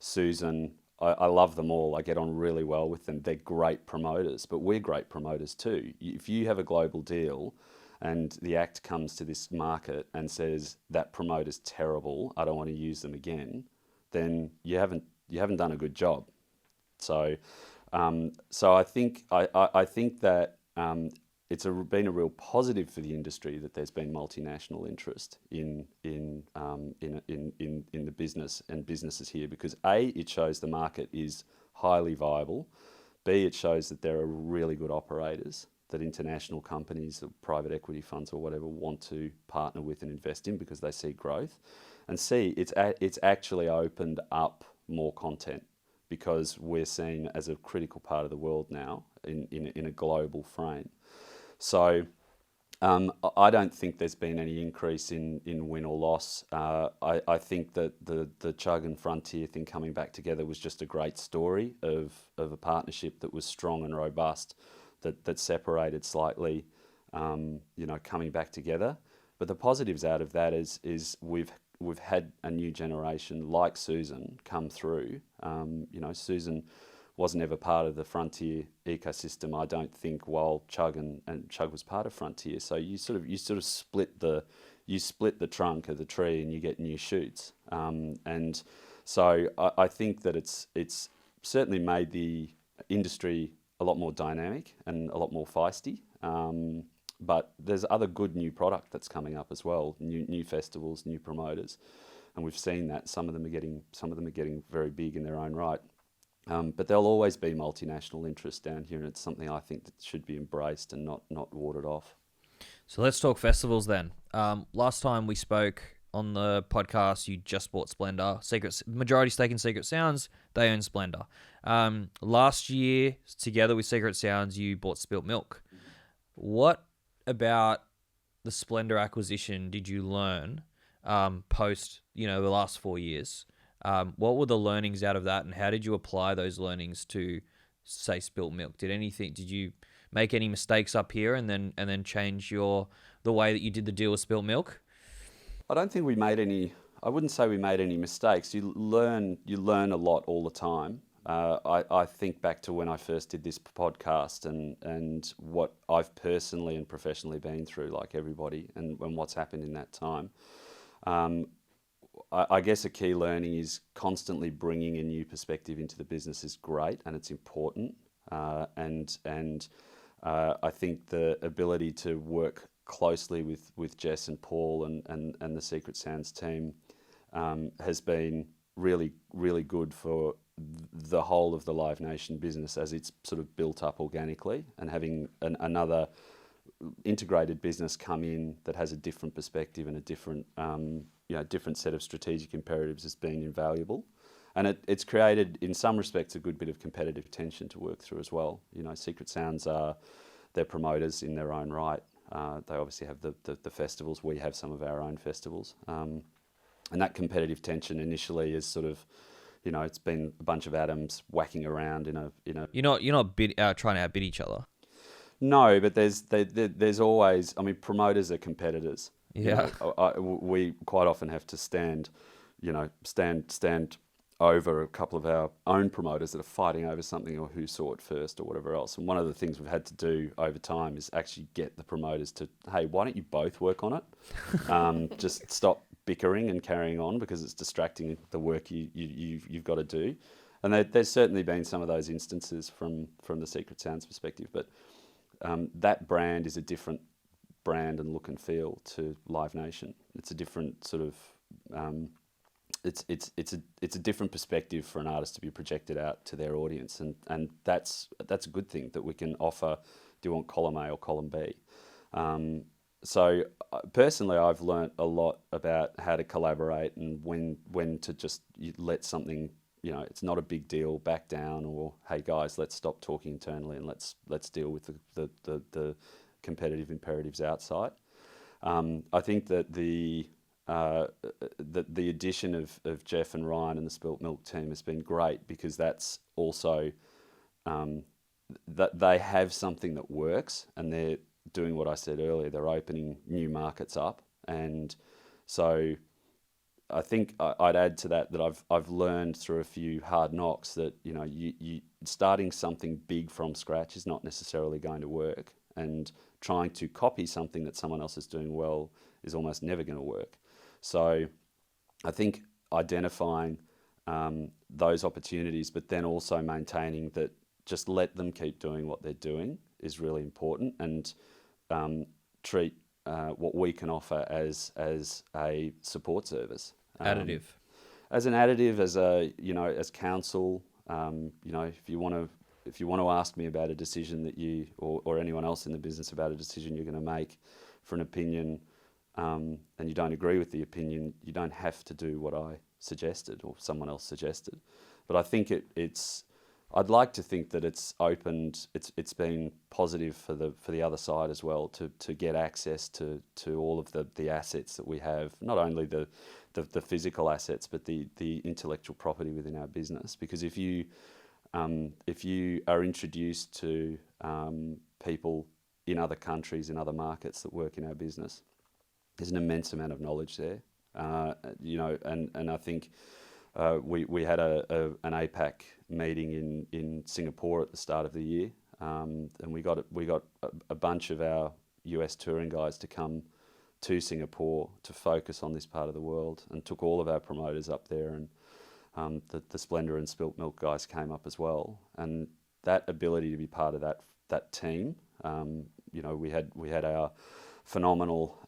Speaker 2: Susan. I love them all. I get on really well with them. They're great promoters, but we're great promoters too. If you have a global deal and the Act comes to this market and says that promoter's terrible, I don't want to use them again, then you haven't done a good job. So I think that it's been a real positive for the industry that there's been multinational interest in the business and businesses here, because A, it shows the market is highly viable. B, it shows that there are really good operators that international companies or private equity funds or whatever want to partner with and invest in because they see growth. And C, it's actually opened up more content because we're seen as a critical part of the world now in a global frame. So I don't think there's been any increase in win or loss. I think that the Chug and Frontier thing coming back together was just a great story of a partnership that was strong and robust, that separated slightly, coming back together. But the positives out of that is we've had a new generation like Susan come through. Susan wasn't ever part of the Frontier ecosystem, I don't think, while Chug and Chug was part of Frontier. So you sort of split the trunk of the tree and you get new shoots. And so I think that it's certainly made the industry a lot more dynamic and a lot more feisty. But there's other good new product that's coming up as well, new festivals, new promoters, and we've seen that some of them are getting very big in their own right. But there'll always be multinational interest down here, and it's something I think that should be embraced and not watered off.
Speaker 3: So let's talk festivals then. Last time we spoke on the podcast, you just bought Splendor. Majority stake in Secret Sounds, they own Splendor. Last year, together with Secret Sounds, you bought Spilt Milk. What about the Splendor acquisition did you learn post the last 4 years? What were the learnings out of that, and how did you apply those learnings to, say, Spilt Milk? Did you make any mistakes up here and then change the way that you did the deal with Spilt Milk?
Speaker 2: I don't think we made any. I wouldn't say we made any mistakes. You learn a lot all the time. I think back to when I first did this podcast and what I've personally and professionally been through, like everybody, and what's happened in that time. I guess a key learning is constantly bringing a new perspective into the business is great and it's important. I think the ability to work closely with Jess and Paul and the Secret Sounds team has been really, really good for the whole of the Live Nation business as it's sort of built up organically, and having another integrated business come in that has a different perspective and a different different set of strategic imperatives has been invaluable. And it's created, in some respects, a good bit of competitive tension to work through as well. Secret Sounds are they're promoters in their own right. They obviously have the festivals. We have some of our own festivals. And that competitive tension initially is sort of, it's been a bunch of atoms whacking around in a.
Speaker 3: You're not trying to outbid each other.
Speaker 2: No, but there's always. I mean, promoters are competitors.
Speaker 3: Yeah.
Speaker 2: We quite often have to stand over a couple of our own promoters that are fighting over something, or who saw it first or whatever else. And one of the things we've had to do over time is actually get the promoters to, hey, why don't you both work on it? Just stop bickering and carrying on, because it's distracting the work you've got to do. And there's certainly been some of those instances from the Secret Sounds perspective, but that brand is a different brand and look and feel to Live Nation. It's a different sort of it's a different perspective for an artist to be projected out to their audience, and that's a good thing that we can offer. Do you want column A or column B? So personally, I've learnt a lot about how to collaborate and when to just let something, it's not a big deal, back down, or hey guys, let's stop talking internally and let's deal with the competitive imperatives outside. I think that the addition of Jeff and Ryan and the Spilt Milk team has been great, because that's also that they have something that works, and they're doing what I said earlier. They're opening new markets up, and so I think I'd add to that I've learned through a few hard knocks that you starting something big from scratch is not necessarily going to work, and trying to copy something that someone else is doing well is almost never going to work. So I think identifying those opportunities, but then also maintaining that just let them keep doing what they're doing is really important, and treat what we can offer as a support service.
Speaker 3: Additive.
Speaker 2: As an additive, as counsel, if you want to ask me about a decision that you or anyone else in the business about a decision you're going to make for an opinion, and you don't agree with the opinion, you don't have to do what I suggested or someone else suggested. But I think I'd like to think that it's opened. It's been positive for the other side as well, to get access to all of the assets that we have, not only the physical assets, but the intellectual property within our business. Because if you are introduced to people in other countries, in other markets that work in our business, there's an immense amount of knowledge there, and I think we had an APAC meeting in Singapore at the start of the year, and we got a bunch of our US touring guys to come to Singapore to focus on this part of the world, and took all of our promoters up there, and the Splendour and Spilt Milk guys came up as well, and that ability to be part of that team, we had our phenomenal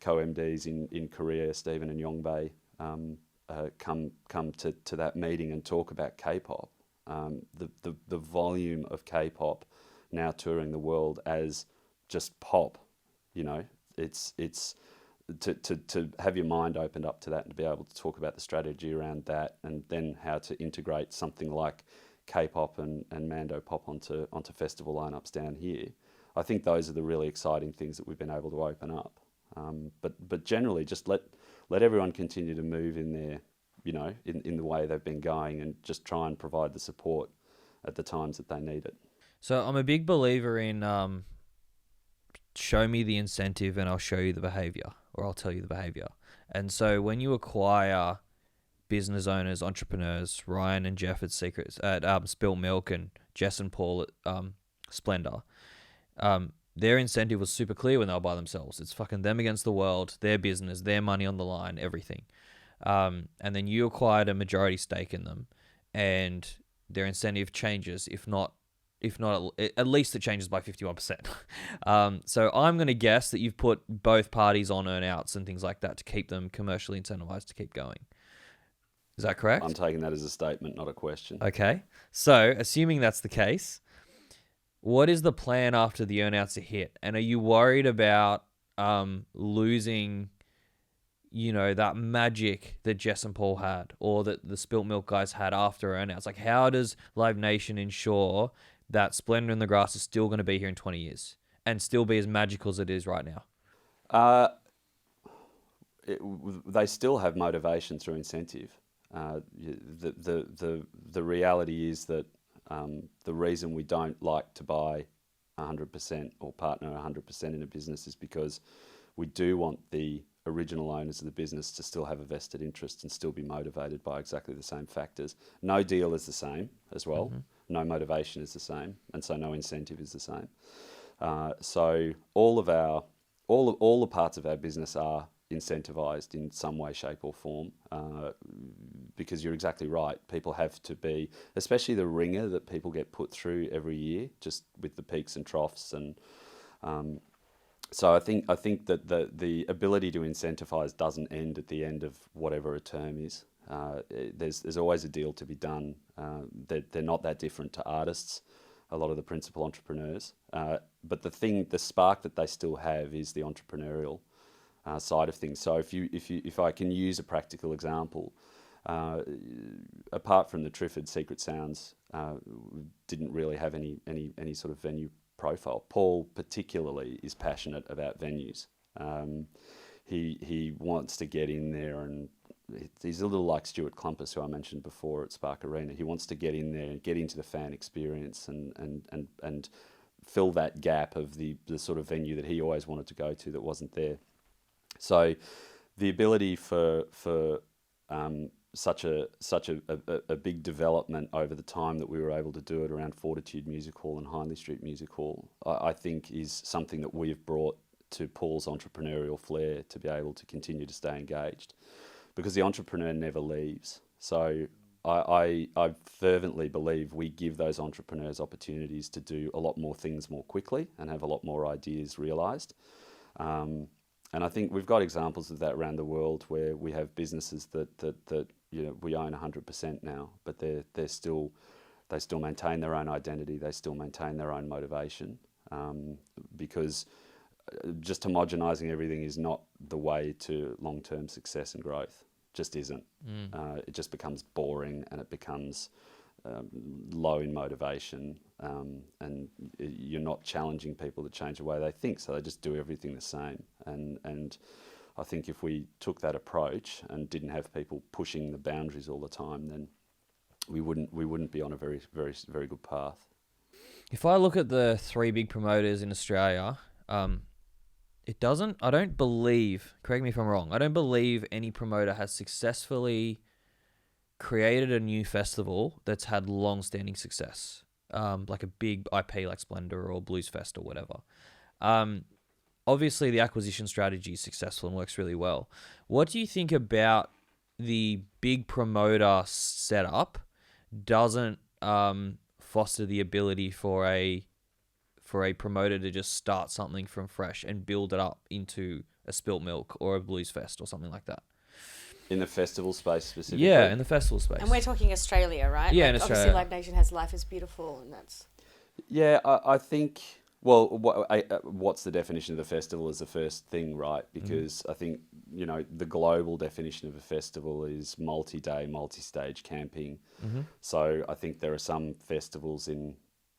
Speaker 2: co-MDs in Korea, Stephen and Yongbei, come to that meeting and talk about K-pop. The volume of K-pop now touring the world as just pop, it's to have your mind opened up to that, and to be able to talk about the strategy around that, and then how to integrate something like K-pop and Mando pop onto festival lineups down here. I think those are the really exciting things that we've been able to open up. But generally, just let everyone continue to move in their, in the way they've been going, and just try and provide the support at the times that they need it.
Speaker 3: So I'm a big believer in show me the incentive and I'll show you the behavior, or I'll tell you the behavior. And so when you acquire business owners, entrepreneurs, Ryan and Jeff at Spilt Milk, and Jess and Paul at Splendour, their incentive was super clear when they were by themselves. It's fucking them against the world, their business, their money on the line, everything. And then you acquired a majority stake in them, and their incentive changes, if not if not at least it changes by 51%. So I'm going to guess that you've put both parties on earn-outs and things like that to keep them commercially incentivized to keep going. Is that correct?
Speaker 2: I'm taking that as a statement, not a question.
Speaker 3: Okay. So assuming that's the case, what is the plan after the earn-outs are hit? And are you worried about losing, that magic that Jess and Paul had, or that the Spilt Milk guys had after earnouts? Like, how does Live Nation ensure that Splendor in the Grass is still going to be here in 20 years and still be as magical as it is right now?
Speaker 2: They still have motivation through incentive. The reality is that the reason we don't like to buy 100% or partner 100% in a business is because we do want the original owners of the business to still have a vested interest and still be motivated by exactly the same factors. No deal is the same as well. Mm-hmm. No motivation is the same, and so no incentive is the same. So all the parts of our business are incentivized in some way, shape or form, because you're exactly right. People have to be, especially the ringer that people get put through every year, just with the peaks and troughs, and so I think that the ability to incentivize doesn't end at the end of whatever a term is. There's always a deal to be done. They're not that different to artists, a lot of the principal entrepreneurs, but the spark that they still have is the entrepreneurial side of things. So if I can use a practical example, apart from the Triffid Secret Sounds, didn't really have any sort of venue profile. Paul particularly is passionate about venues. He wants to get in there, and he's a little like Stuart Clumpus, who I mentioned before at Spark Arena. He wants to get in there and get into the fan experience and fill that gap of the sort of venue that he always wanted to go to that wasn't there. So the ability for such a big development over the time that we were able to do it around Fortitude Music Hall and Hindley Street Music Hall, I think is something that we've brought to Paul's entrepreneurial flair to be able to continue to stay engaged, because the entrepreneur never leaves. So I fervently believe we give those entrepreneurs opportunities to do a lot more things more quickly and have a lot more ideas realised. And I think we've got examples of that around the world where we have businesses that we own 100% now, but they still maintain their own identity, they still maintain their own motivation, because just homogenising everything is not the way to long-term success and growth. Just isn't. It just becomes boring, and it becomes low in motivation, and you're not challenging people to change the way they think, so they just do everything the same. And I think if we took that approach and didn't have people pushing the boundaries all the time, then we wouldn't be on a very, very, very good path.
Speaker 3: If I look at the three big promoters in Australia, I don't believe, correct me if I'm wrong, I don't believe any promoter has successfully created a new festival that's had long-standing success, like a big IP like Splendor or Blues Fest or whatever. Obviously, the acquisition strategy is successful and works really well. What do you think about the big promoter setup doesn't foster the ability for a promoter to just start something from fresh and build it up into a Spilt Milk or a Blues Fest or something like that?
Speaker 2: In the festival space specifically?
Speaker 3: Yeah, in the festival space.
Speaker 1: And we're talking Australia, right?
Speaker 3: Yeah, in Australia.
Speaker 1: Obviously, Live Nation has Life is Beautiful, and that's...
Speaker 2: Yeah, I think... Well, what's the definition of the festival is the first thing, right? Because I think, the global definition of a festival is multi-day, multi-stage camping. Mm-hmm. So I think there are some festivals in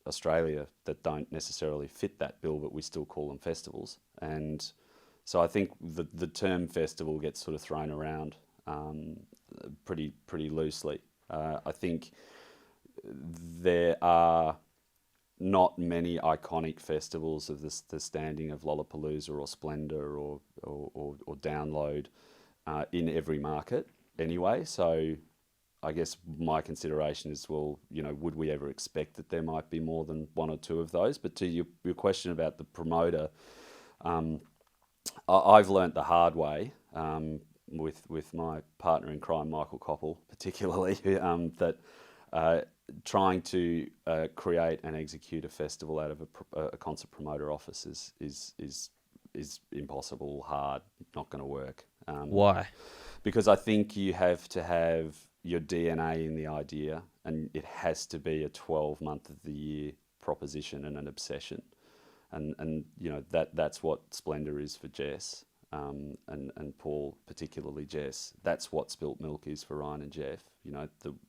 Speaker 2: Australia that don't necessarily fit that bill, but we still call them festivals. And so I think the term festival gets sort of thrown around pretty loosely. I think there are not many iconic festivals of the standing of Lollapalooza or Splendor or Download in every market anyway. So I guess my consideration is, well, would we ever expect that there might be more than one or two of those? But to your question about the promoter, I've learnt the hard way with my partner in crime, Michael Koppel, particularly, that trying to create and execute a festival out of a concert promoter office is impossible, hard, not going to work.
Speaker 3: Why?
Speaker 2: Because I think you have to have your DNA in the idea, and it has to be a 12-month of the year proposition and an obsession. And that's what Splendour is for Jess, and Paul, particularly Jess. That's what Spilt Milk is for Ryan and Jeff.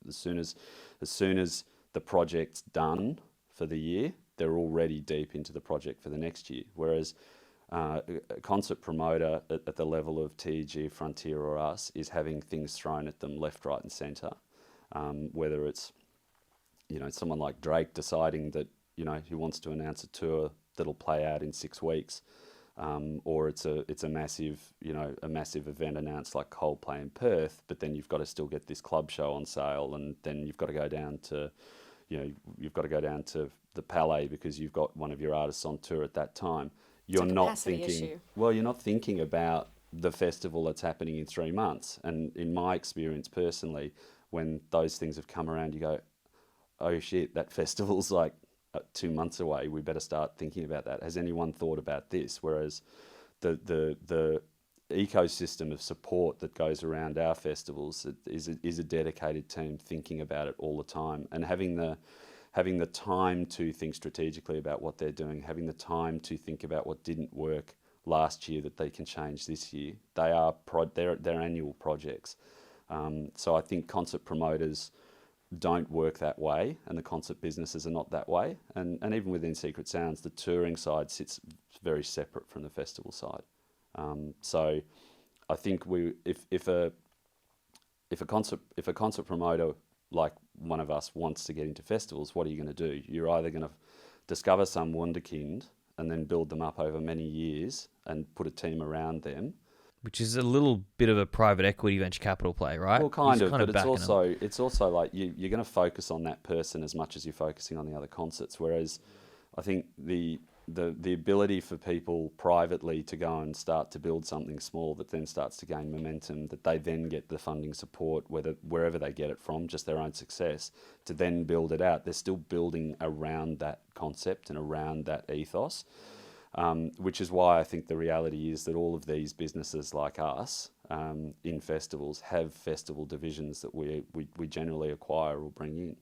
Speaker 2: As soon as the project's done for the year, they're already deep into the project for the next year. Whereas a concert promoter at the level of TEG, Frontier, or us is having things thrown at them left, right, and centre. Whether it's someone like Drake deciding that he wants to announce a tour that'll play out in 6 weeks, or it's a massive event announced like Coldplay in Perth, but then you've got to still get this club show on sale, and then you've got to go down to the Palais because you've got one of your artists on tour at that time. You're not thinking about the festival that's happening in 3 months. And in my experience personally, when those things have come around, you go, oh shit, that festival's like 2 months away. We better start thinking about that. Has anyone thought about this? Whereas the ecosystem of support that goes around our festivals is a dedicated team thinking about it all the time, and having the time to think strategically about what they're doing, having the time to think about what didn't work last year that they can change this year. They're annual projects. So I think concert promoters don't work that way, and the concert businesses are not that way. And even within Secret Sounds, the touring side sits very separate from the festival side. So I think if a concert promoter like one of us wants to get into festivals, what are you going to do? You're either going to discover some wunderkind and then build them up over many years and put a team around them.
Speaker 3: Which is a little bit of a private equity venture capital play, right?
Speaker 2: Well, kind of, but it's also like you're going to focus on that person as much as you're focusing on the other concerts. Whereas I think the ability for people privately to go and start to build something small that then starts to gain momentum, that they then get the funding support, wherever they get it from, just their own success, to then build it out. They're still building around that concept and around that ethos, which is why I think the reality is that all of these businesses like us in festivals have festival divisions that we generally acquire or bring in.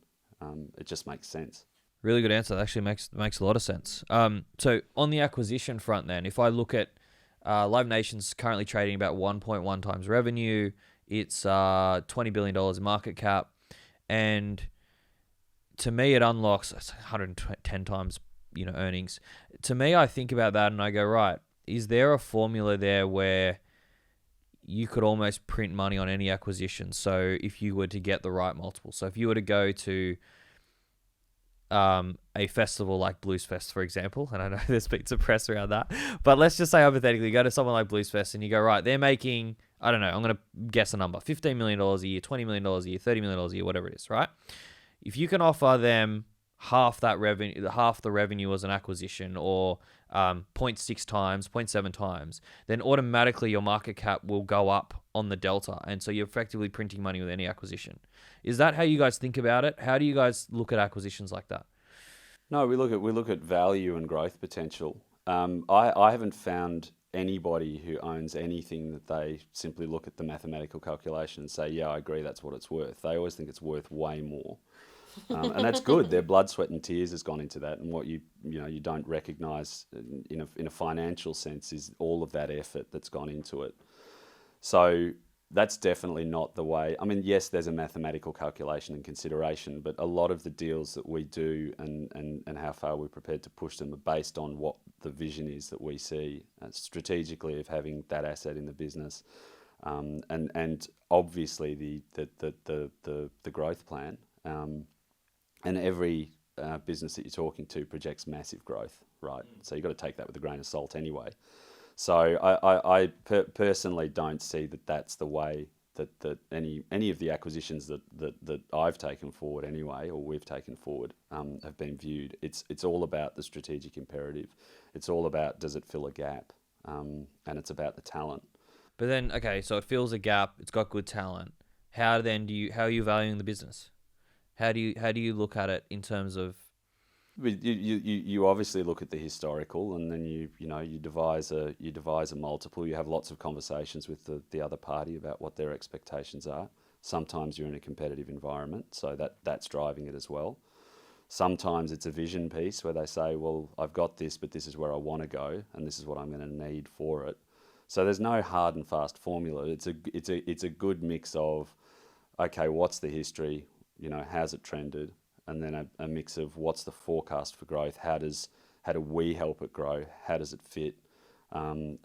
Speaker 2: It just makes sense.
Speaker 3: Really good answer. That actually makes a lot of sense. So on the acquisition front then, if I look at Live Nation's currently trading about 1.1 times revenue, it's $20 billion in market cap, and to me it unlocks 110 times earnings. To me, I think about that and I go, right, is there a formula there where you could almost print money on any acquisition? So if you were to get the right multiple, so if you were to go to a festival like Blues Fest, for example, and I know there's been some press around that, but let's just say hypothetically, you go to someone like Blues Fest and you go, right, they're making, I don't know, I'm going to guess a number, $15 million a year, $20 million a year, $30 million a year, whatever it is, right? If you can offer them half the revenue as an acquisition, or 0.6 times, 0.7 times, then automatically your market cap will go up on the delta, and so you're effectively printing money with any acquisition. Is that how you guys think about it? How do you guys look at acquisitions like that?
Speaker 2: No, we look at value and growth potential. I haven't found anybody who owns anything that they simply look at the mathematical calculation and say, yeah, I agree, that's what it's worth. They always think it's worth way more. And that's good. Their blood, sweat, and tears has gone into that, and what you don't recognise in a financial sense is all of that effort that's gone into it. So that's definitely not the way. I mean, yes, there's a mathematical calculation and consideration, but a lot of the deals that we do and how far we're prepared to push them are based on what the vision is that we see strategically of having that asset in the business, and obviously the growth plan. And every business that you're talking to projects massive growth, right? So you've got to take that with a grain of salt anyway. So I personally don't see that that's the way that any of the acquisitions that I've taken forward anyway, or we've taken forward, have been viewed. It's all about the strategic imperative. It's all about, does it fill a gap? And it's about the talent.
Speaker 3: But then, okay, so it fills a gap. It's got good talent. How are you valuing the business? How do you look at it in terms of?
Speaker 2: You obviously look at the historical, and then you devise a multiple. You have lots of conversations with the other party about what their expectations are. Sometimes you're in a competitive environment, so that's driving it as well. Sometimes it's a vision piece where they say, well, I've got this, but this is where I want to go, and this is what I'm going to need for it. So there's no hard and fast formula. It's a good mix of, okay, what's the history? How's it trended? And then a mix of what's the forecast for growth? How do we help it grow? How does it fit? And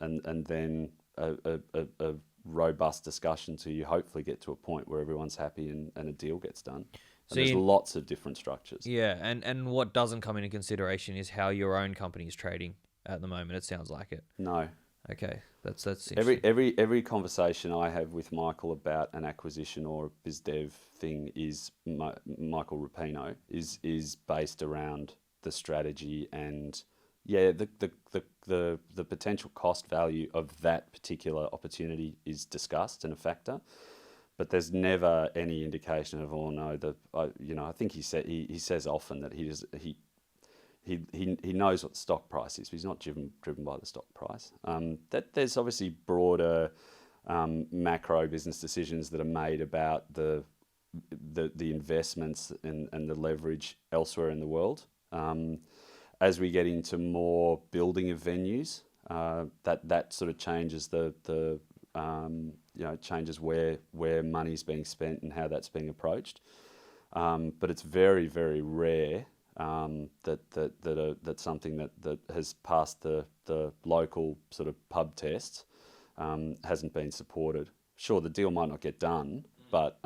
Speaker 2: then a robust discussion so you hopefully get to a point where everyone's happy and a deal gets done. And there's lots of different structures.
Speaker 3: Yeah, and what doesn't come into consideration is how your own company is trading at the moment. It sounds like it.
Speaker 2: No.
Speaker 3: Okay, that's interesting.
Speaker 2: Every conversation I have with Michael about an acquisition or a biz dev thing is Michael Rapino is based around the strategy and the potential cost value of that particular opportunity is discussed and a factor. But there's never any indication of, oh no, I think he says often that he knows what the stock price is, but he's not driven by the stock price. That there's obviously broader macro business decisions that are made about the investments and the leverage elsewhere in the world. As we get into more building of venues, that sort of changes changes where money's being spent and how that's being approached. But it's very, very rare that something that has passed the local sort of pub tests hasn't been supported. Sure, the deal might not get done, but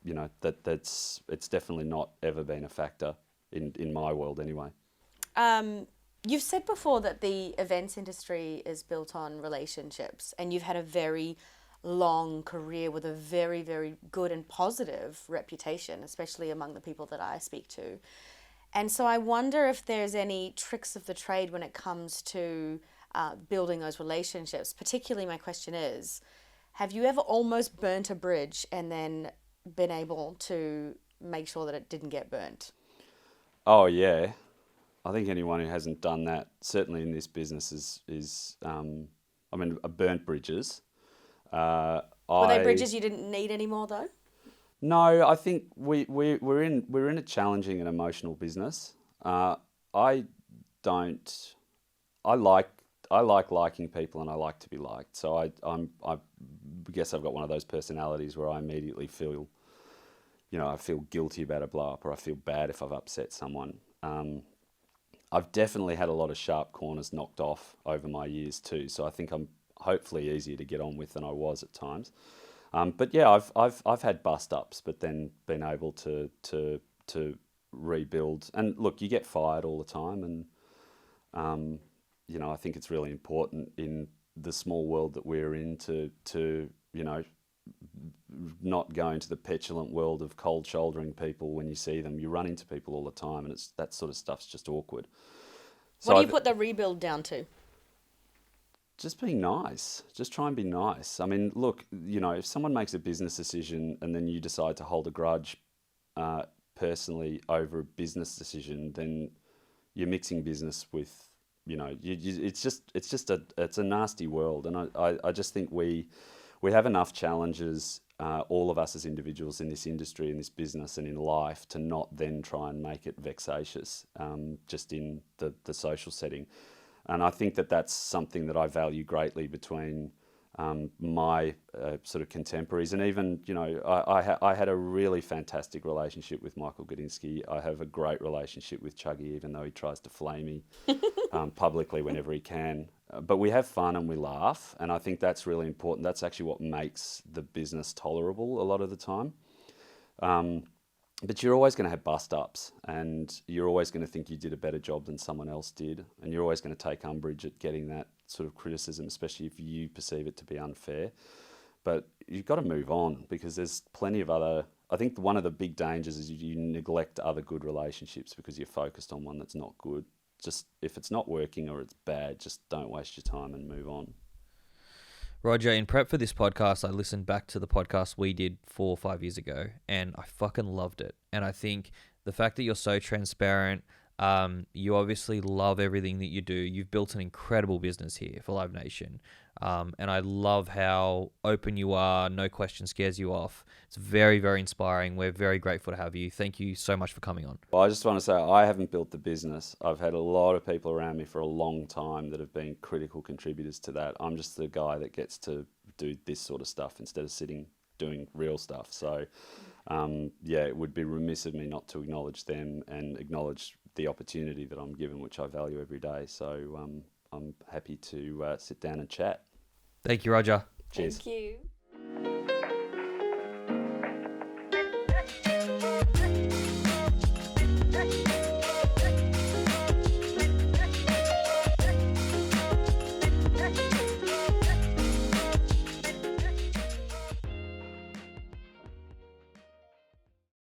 Speaker 2: it's definitely not ever been a factor in my world anyway.
Speaker 1: You've said before that the events industry is built on relationships, and you've had a very long career with a very, very good and positive reputation, especially among the people that I speak to. And so I wonder if there's any tricks of the trade when it comes to building those relationships. Particularly, my question is, have you ever almost burnt a bridge and then been able to make sure that it didn't get burnt?
Speaker 2: Oh, yeah. I think anyone who hasn't done that, certainly in this business, is burnt bridges.
Speaker 1: Were they bridges you didn't need anymore, though?
Speaker 2: No, I think we're in a challenging and emotional business. I like liking people, and I like to be liked. So I guess I've got one of those personalities where I immediately feel, I feel guilty about a blow up, or I feel bad if I've upset someone. I've definitely had a lot of sharp corners knocked off over my years too. So I think I'm hopefully easier to get on with than I was at times. But yeah, I've had bust ups, but then been able to rebuild. And look, you get fired all the time, and I think it's really important in the small world that we're in to not go into the petulant world of cold shouldering people when you see them. You run into people all the time, and it's that sort of stuff's just awkward.
Speaker 1: What do you put the rebuild down to?
Speaker 2: Just being nice. Just try and be nice. I mean, look, if someone makes a business decision and then you decide to hold a grudge personally over a business decision, then you're mixing business with, it's a nasty world. And I just think we have enough challenges, all of us as individuals in this industry, in this business and in life, to not then try and make it vexatious, just in the social setting. And I think that's something that I value greatly between my sort of contemporaries. And even, I had a really fantastic relationship with Michael Gudinski. I have a great relationship with Chuggy, even though he tries to flame me publicly whenever he can. But we have fun and we laugh. And I think that's really important. That's actually what makes the business tolerable a lot of the time. But you're always going to have bust-ups, and you're always going to think you did a better job than someone else did, and you're always going to take umbrage at getting that sort of criticism, especially if you perceive it to be unfair. But you've got to move on, because there's plenty of other... I think one of the big dangers is you neglect other good relationships because you're focused on one that's not good. Just if it's not working or it's bad, just don't waste your time and move on.
Speaker 3: Roger, in prep for this podcast, I listened back to the podcast we did 4 or 5 years ago, and I fucking loved it. And I think the fact that you're so transparent, you obviously love everything that you do. You've built an incredible business here for Live Nation. And I love how open you are. No question scares you off. It's very, very inspiring. We're very grateful to have you. Thank you so much for coming on.
Speaker 2: Well, I just want to say I haven't built the business. I've had a lot of people around me for a long time that have been critical contributors to that. I'm just the guy that gets to do this sort of stuff instead of sitting doing real stuff. So, it would be remiss of me not to acknowledge them and acknowledge the opportunity that I'm given, which I value every day. So I'm happy to sit down and chat.
Speaker 3: Thank you, Roger.
Speaker 2: Cheers.
Speaker 1: Thank you.